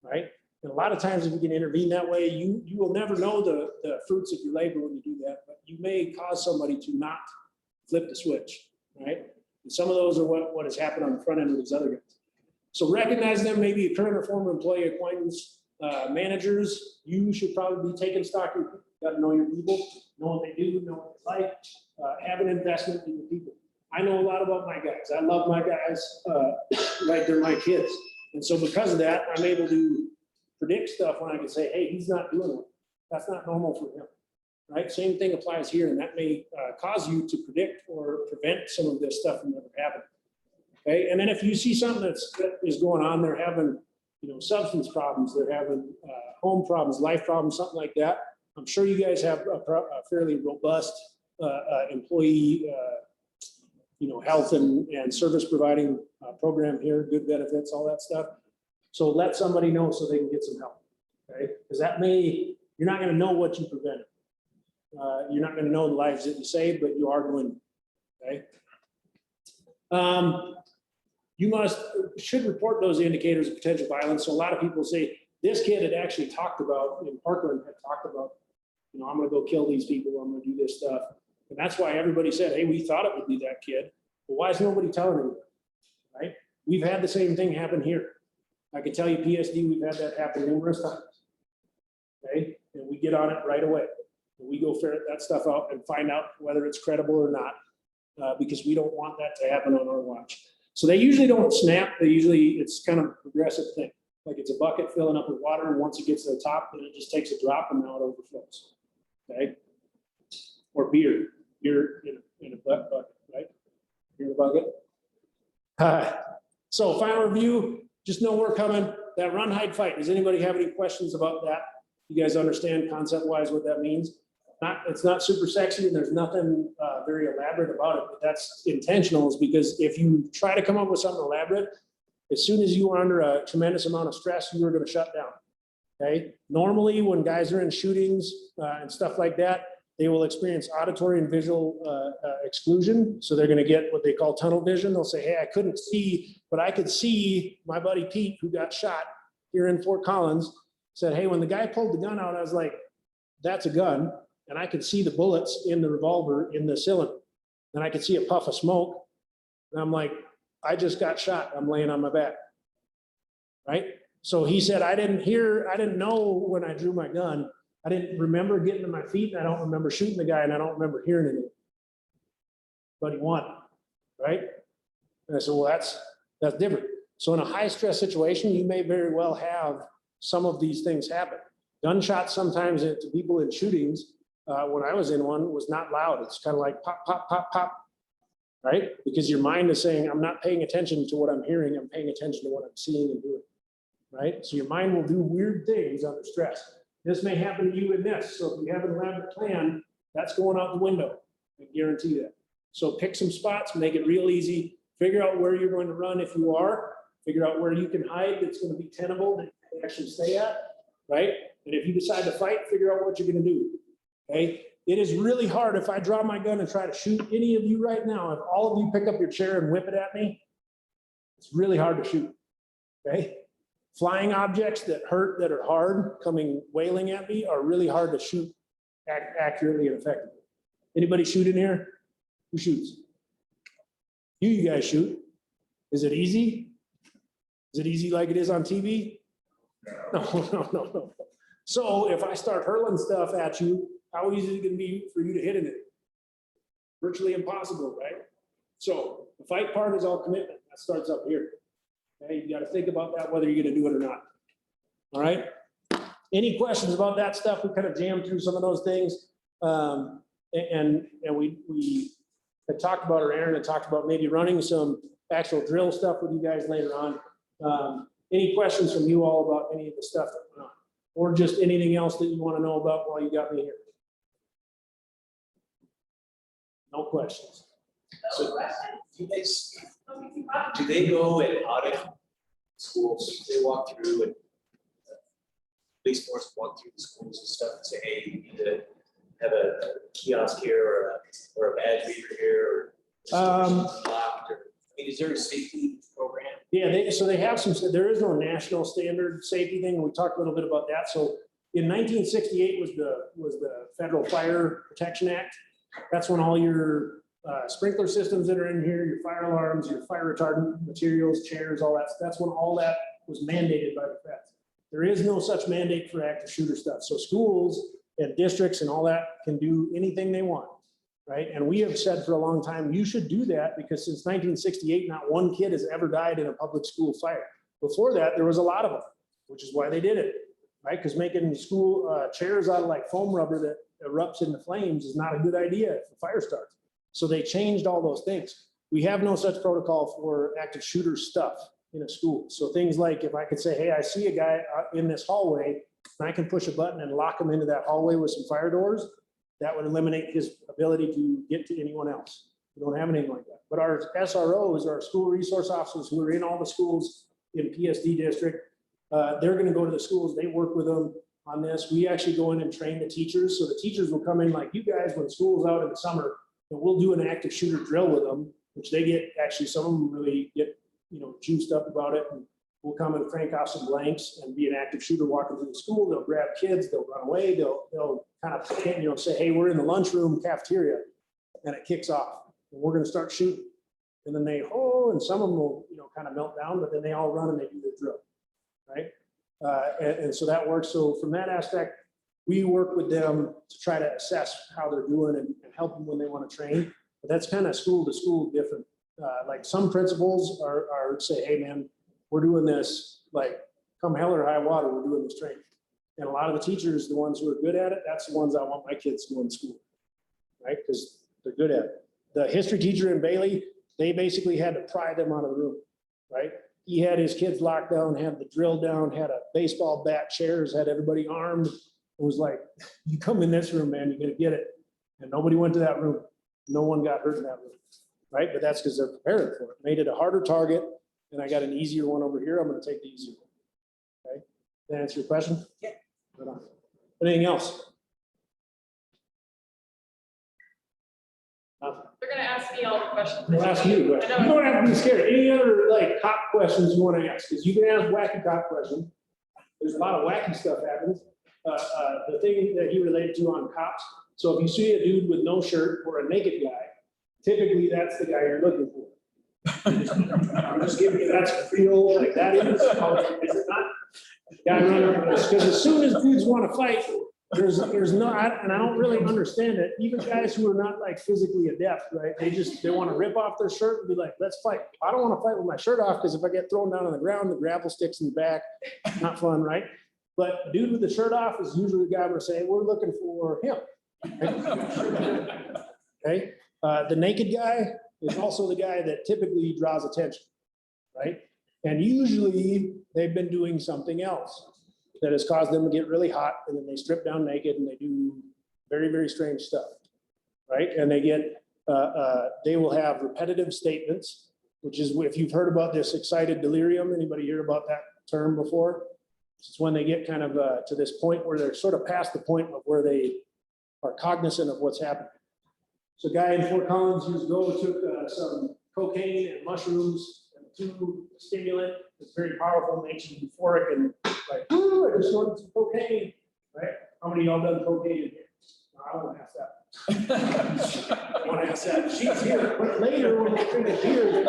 right? And a lot of times if you can intervene that way, you will never know the fruits of your labor when you do that, but you may cause somebody to not flip the switch, right? And some of those are what has happened on the front end of these other guys. So recognize them, maybe a current or former employee acquaintance, managers, you should probably be taking stock. You got to know your people, know what they do, know what they like, have an investment in the people. I know a lot about my guys. I love my guys like they're my kids. And so because of that, I'm able to predict stuff when I can say, hey, he's not doing it. That's not normal for him, right? Same thing applies here, and that may cause you to predict or prevent some of this stuff from ever happening. Okay, and then if you see something that is going on, they're having, substance problems, they're having home problems, life problems, something like that. I'm sure you guys have a fairly robust employee, health and service providing program here, good benefits, all that stuff. So let somebody know so they can get some help. Okay, because you're not going to know what you prevented. You're not going to know the lives that you saved, but you are going. Okay. You should report those indicators of potential violence. So a lot of people say this kid had actually talked about, in Parkland had talked about, I'm going to go kill these people. I'm going to do this stuff. And that's why everybody said, hey, we thought it would be that kid. But why is nobody telling anybody, right? We've had the same thing happen here. I can tell you PSD, we've had that happen numerous times. Okay, and we get on it right away. And we go ferret that stuff out and find out whether it's credible or not, because we don't want that to happen on our watch. So they usually don't snap. It's kind of a progressive thing. Like it's a bucket filling up with water, and once it gets to the top, then it just takes a drop and now it overflows. Okay, or beer in a bucket, right? Beer in a bucket. So final review. Just know we're coming. That run, hide, fight. Does anybody have any questions about that? You guys understand concept-wise what that means? It's not super sexy, and there's nothing very elaborate about it, but that's intentional, is because if you try to come up with something elaborate, as soon as you are under a tremendous amount of stress, you are going to shut down. Okay. Normally, when guys are in shootings and stuff like that, they will experience auditory and visual exclusion. So they're going to get what they call tunnel vision. They'll say, hey, I couldn't see, but I could see my buddy Pete, who got shot here in Fort Collins, said, hey, when the guy pulled the gun out, I was like, that's a gun. And I could see the bullets in the revolver in the cylinder. And I could see a puff of smoke. And I'm like, I just got shot. I'm laying on my back. Right? So he said, I didn't know when I drew my gun. I didn't remember getting to my feet, and I don't remember shooting the guy, and I don't remember hearing anything. But he won, right? And I said, well, that's different. So in a high stress situation, you may very well have some of these things happen. Gunshots sometimes to people in shootings, when I was in one, was not loud. It's kind of like pop, pop, pop, pop, right? Because your mind is saying, I'm not paying attention to what I'm hearing, I'm paying attention to what I'm seeing and doing, right? So your mind will do weird things under stress. This may happen to you in this. So if you have an elaborate plan, that's going out the window. I guarantee that. So pick some spots, make it real easy, figure out where you're going to run if you are, figure out where you can hide that's going to be tenable that you can actually stay at, right? And if you decide to fight, figure out what you're going to do, okay? It is really hard if I draw my gun and try to shoot any of you right now, if all of you pick up your chair and whip it at me, it's really hard to shoot, okay? Flying objects that hurt, that are hard, coming wailing at me are really hard to shoot accurately and effectively. Anybody shoot in here? Who shoots? You guys shoot. Is it easy? Is it easy like it is on TV? No. So if I start hurling stuff at you, how easy is it gonna be for you to hit in it? Virtually impossible, right? So the fight part is all commitment. That starts up here. Okay, you gotta think about that, whether you're gonna do it or not. All right? Any questions about that stuff? We kind of jammed through some of those things. And we had talked about, or Aaron had talked about maybe running some actual drill stuff with you guys later on. Any questions from you all about any of the stuff that went on? Or just anything else that you want to know about while you got me here? No questions. So do they go and audit schools? They walk through and police force walk through the schools and stuff and say, hey, you need to have a kiosk here or a badge reader here or locked, or, I mean, is there a safety program? Yeah, so they have some, there is no national standard safety thing. We talked a little bit about that. So in 1968 was the Federal Fire Protection Act. That's when all your sprinkler systems that are in here, your fire alarms, your fire retardant materials, chairs, all that, that's when all that was mandated by the feds. There is no such mandate for active shooter stuff. So schools and districts and all that can do anything they want, right? And we have said for a long time, you should do that because since 1968, not one kid has ever died in a public school fire. Before that, there was a lot of them, which is why they did it, right? Because making school chairs out of like foam rubber that erupts into flames is not a good idea if the fire starts. So they changed all those things. We have no such protocol for active shooter stuff in a school. So things like if I could say, hey, I see a guy in this hallway, and I can push a button and lock him into that hallway with some fire doors, that would eliminate his ability to get to anyone else. We don't have anything like that. But our SROs, our school resource officers who are in all the schools in PSD district, they're going to go to the schools. They work with them on this. We actually go in and train the teachers. So the teachers will come in like you guys when school's out in the summer, and we'll do an active shooter drill with them, which they get, actually some of them really get, juiced up about it. And we'll come and crank off some blanks and be an active shooter walking through the school. They'll grab kids, they'll run away, they'll kind of say, hey, we're in the lunchroom cafeteria, and it kicks off. And we're going to start shooting. And then they, and some of them will, kind of melt down, but then they all run and they do their drill, right? And so that works. So from that aspect, we work with them to try to assess how they're doing and help them when they want to train. But that's kind of school to school different. Like some principals are say, hey man, we're doing this, like come hell or high water, we're doing this training. And a lot of the teachers, the ones who are good at it, that's the ones I want my kids to go in school, right? Because they're good at it. The history teacher in Bailey, they basically had to pry them out of the room, right? He had his kids locked down, had the drill down, had a baseball bat, chairs, had everybody armed. It was like, you come in this room, man, you're gonna get it. And nobody went to that room. No one got hurt in that room, right? But that's because they're prepared for it. Made it a harder target, and I got an easier one over here. I'm gonna take the easier one, okay? That answer your question? Yeah. Right on. Anything else? Nothing. They're gonna ask me all the questions. We'll ask you. I know. You don't have to be scared. Any other like cop questions you want to ask? Because you can ask wacky cop questions. There's a lot of wacky stuff happens. The thing that he related to on cops. So if you see a dude with no shirt or a naked guy, typically that's the guy you're looking for. I'm just giving you that's real. Like that is not. Guy running because as soon as dudes want to fight, there's no, and I don't really understand it. Even guys who are not like physically adept, right? They want to rip off their shirt and be like, let's fight. I don't want to fight with my shirt off because if I get thrown down on the ground, the grapple sticks in the back. Not fun, right? But dude with the shirt off is usually the guy we're saying, we're looking for him. Okay. The naked guy, is also the guy that typically draws attention, right? And usually they've been doing something else that has caused them to get really hot, and then they strip down naked and they do very, very strange stuff, right? And they get, they will have repetitive statements, which is, if you've heard about this excited delirium, anybody hear about that term before? It's when they get kind of to this point where they're sort of past the point of where they are cognizant of what's happening. So a guy in Fort Collins years ago took some cocaine and mushrooms and 2 stimulant. It's very powerful, makes you euphoric and like, ooh, I just snorted some cocaine, right? How many of y'all done cocaine in here? No, I won't ask that. I won't ask that. She's here, but later when they drink a beer,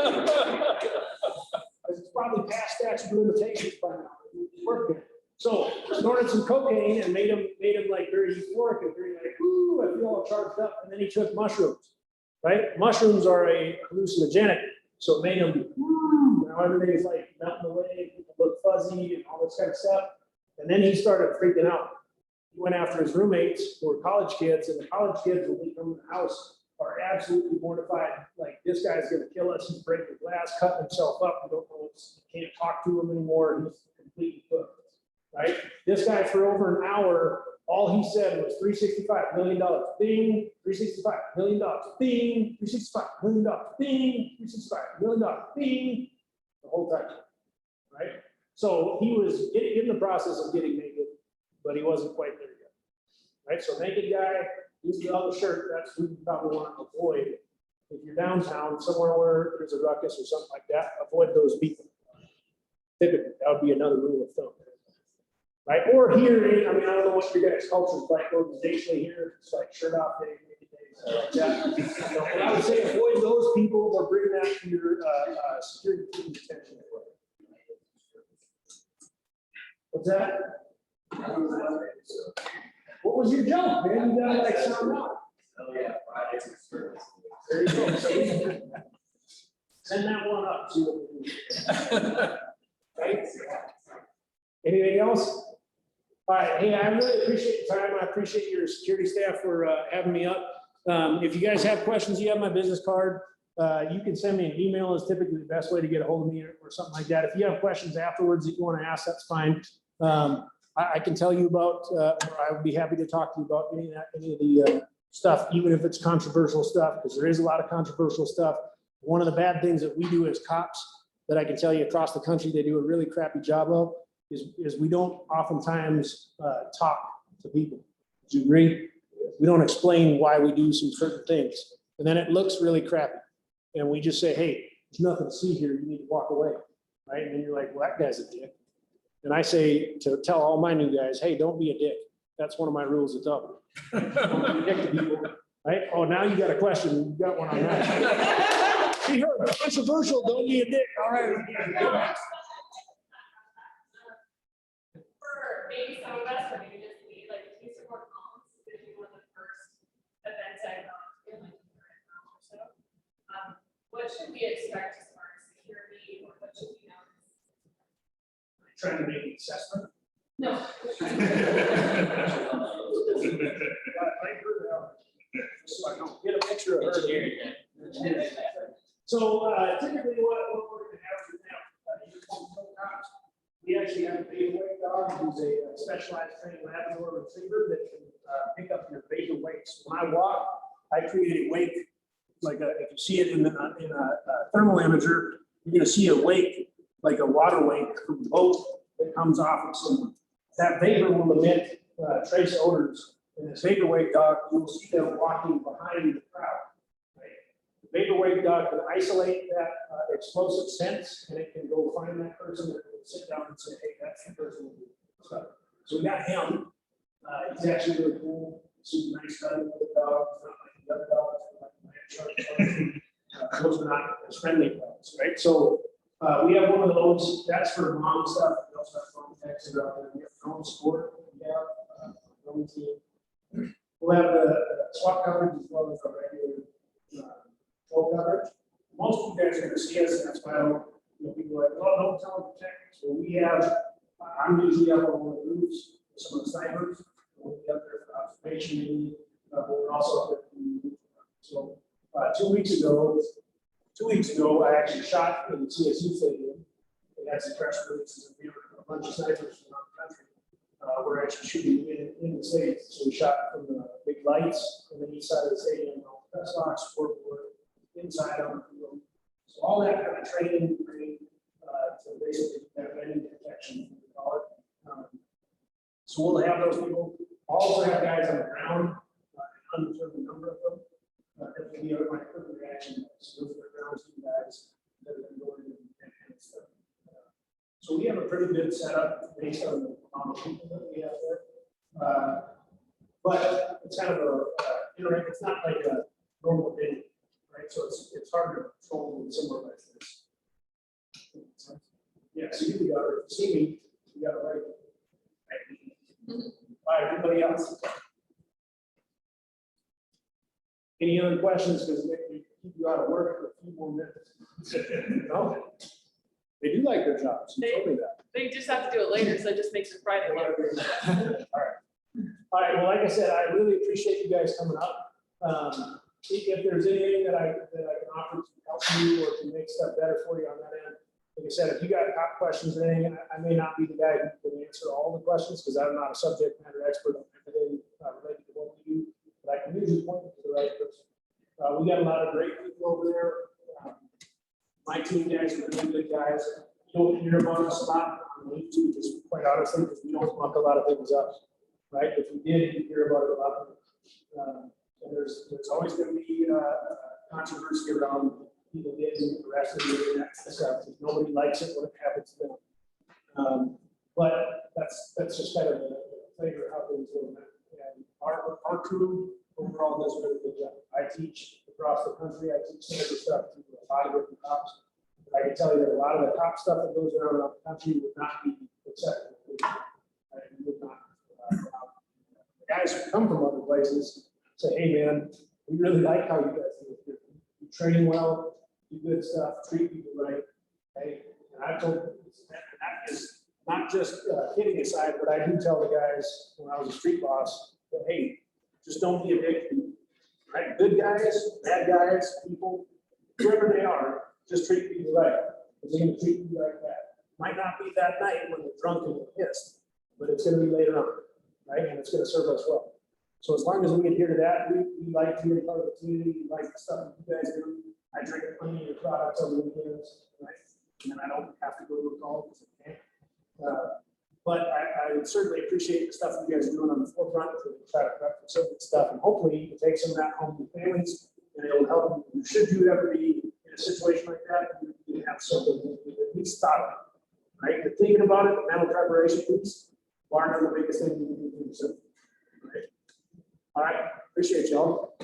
it's probably past statute of limitations by now. Work there. So snorted some cocaine and made him like very euphoric and very like, ooh, I feel all charged up. And then he took mushrooms, right? Mushrooms are a hallucinogenic, so it made him, ooh, now everything's like melting away, people look fuzzy and all this kind of stuff. And then he started freaking out. He went after his roommates who were college kids, and the college kids, when they come to the house, are absolutely mortified. Like, this guy's gonna kill us. He's breaking glass, cutting himself up. We don't know, we can't talk to him anymore. He's completely cooked, right? This guy, for over an hour, all he said was $365 million, bing, $365 million, bing, $365 million, bing, $365 million, bing, the whole time, right? So he was in the process of getting naked, but he wasn't quite there yet, right? So naked guy, use the other shirt, that's who you probably want to avoid. If you're downtown, somewhere where there's a ruckus or something like that, avoid those people. Typically, that would be another rule of thumb. Right? Or here, I mean, I don't know what your guys' culture is like organizationally here, it's like shirt off day, naked day, stuff like that. You know, but I would say avoid those people or bring that to your security team's attention. What's that? What was your joke, man? You gotta like sound out. Oh, yeah, Fridays are service. There you go. So send that one up, see what we do. Right? Anything else? All right, hey, I really appreciate the time. I appreciate your security staff for having me up. If you guys have questions, you have my business card. You can send me an email, is typically the best way to get a hold of me or something like that. If you have questions afterwards that you want to ask, that's fine. I can tell you about, or I would be happy to talk to you about any of the stuff, even if it's controversial stuff, because there is a lot of controversial stuff. One of the bad things that we do as cops that I can tell you across the country, they do a really crappy job of, is we don't oftentimes talk to people. Do you agree? We don't explain why we do some certain things. And then it looks really crappy. And we just say, hey, there's nothing to see here. You need to walk away. Right? And then you're like, well, that guy's a dick. And I say to tell all my new guys, hey, don't be a dick. That's one of my rules of thumb. Don't be a dick to people. Right? Oh, now you got a question. You got one on that. See her, controversial, don't be a dick. All right. Maybe some of us are maybe just need like a piece of more columns, because you were the first events I've gone to, like or so. What should we expect as far as security, or what should we know? Trying to make an assessment. No. So I don't get a picture of her here. So typically what we're going to have is we actually have a beta weight dog who's a specialized trained Labrador retriever that can pick up your beta weights. When I walk, I create a wake, like if you see it in a thermal imager, you're going to see a wake, like a water wake from the boat that comes off of someone. That vapor will emit trace odors. And this vapor wake dog, you will see them walking behind the crowd. Right? The vapor wake dog can isolate that explosive sense, and it can go find that person and sit down and say, hey, that's the person. So we got him. He's actually really cool. Super nice guy with the dog. It's not like the other dogs. Those are not as friendly dogs, right? So we have one of those. That's for mom stuff. We also have phone texts out there. We have phone sport. We have phone team. We'll have the SWAT coverage as well as the regular patrol coverage. Most of you guys are going to see us, and that's why I don't, people are like, well, don't tell them to check. So we have, I'm usually up on the roofs, some of the snipers. We'll be up there for observation, but we're also up there. So 2 weeks ago, 2 weeks ago, I actually shot in the CSU stadium. They had some press releases, and we were a bunch of snipers from around the country. We're actually shooting in the stadium. So we shot from the big lights on the east side of the stadium, press box, scoreboard, inside on the field. So all that kind of training to basically have any protection, we call it. So we'll have those people. Also have guys on the ground, an undetermined number of them. That will be my quick reaction. So those are the ground team guys that are going and stuff. So we have a pretty good setup based on the amount of people that we have there. But it's kind of it's not like a normal day, right? So it's hard to control in somewhere like this. Yeah, so you got to see me, you got to write. All right, everybody else? Any other questions? Because they keep you out of work for a few more minutes. No, they do like their jobs. You told me that. They just have to do it later, so it just makes it Friday. All right. Well, like I said, I really appreciate you guys coming up. If there's anything that I can offer to help you or to make stuff better for you on that end, like I said, if you got top questions or anything, I may not be the guy who can answer all the questions because I'm not a subject matter expert on everything related to what we do, but I can usually point you to the right person. We got a lot of great people over there. My team guys are really good guys. You don't hear about us a lot on YouTube, just quite honestly, because we don't muck a lot of things up, right? If we did, you'd hear about it a lot. And there's always going to be controversy around people getting arrested and that kind of stuff. Nobody likes it when it happens to them. But that's just kind of the flavor of how things go. And our crew overall does a really good job. I teach across the country. I teach some of the stuff to a lot of different cops. I can tell you that a lot of the cop stuff that goes around the country would not be acceptable. It would not. The guys who come from other places say, "Hey, man, we really like how you guys do it. You train well, do good stuff, treat people right." Hey, and I told them that is not just kidding aside, but I do tell the guys when I was a street boss that, hey, just don't be a dick. Right? Good guys, bad guys, people, whoever they are, just treat people right. Because they're going to treat you like that. Might not be that night when they're drunk and pissed, but it's going to be later on, right? And it's going to serve us well. So as long as we get here to that, we like to be a part of the community. We like the stuff that you guys do. I drink plenty of your products on the weekends, right? And I don't have to go to a call because I can't. But I would certainly appreciate the stuff you guys are doing on the forefront to try to prep for some of this stuff. And hopefully you can take some of that home to families and it'll help you. Should you ever be in a situation like that, you can have something that you at least thought of, right? You're thinking about it, the mental preparation piece, bar none the biggest thing you can do. So, right? All right, appreciate y'all.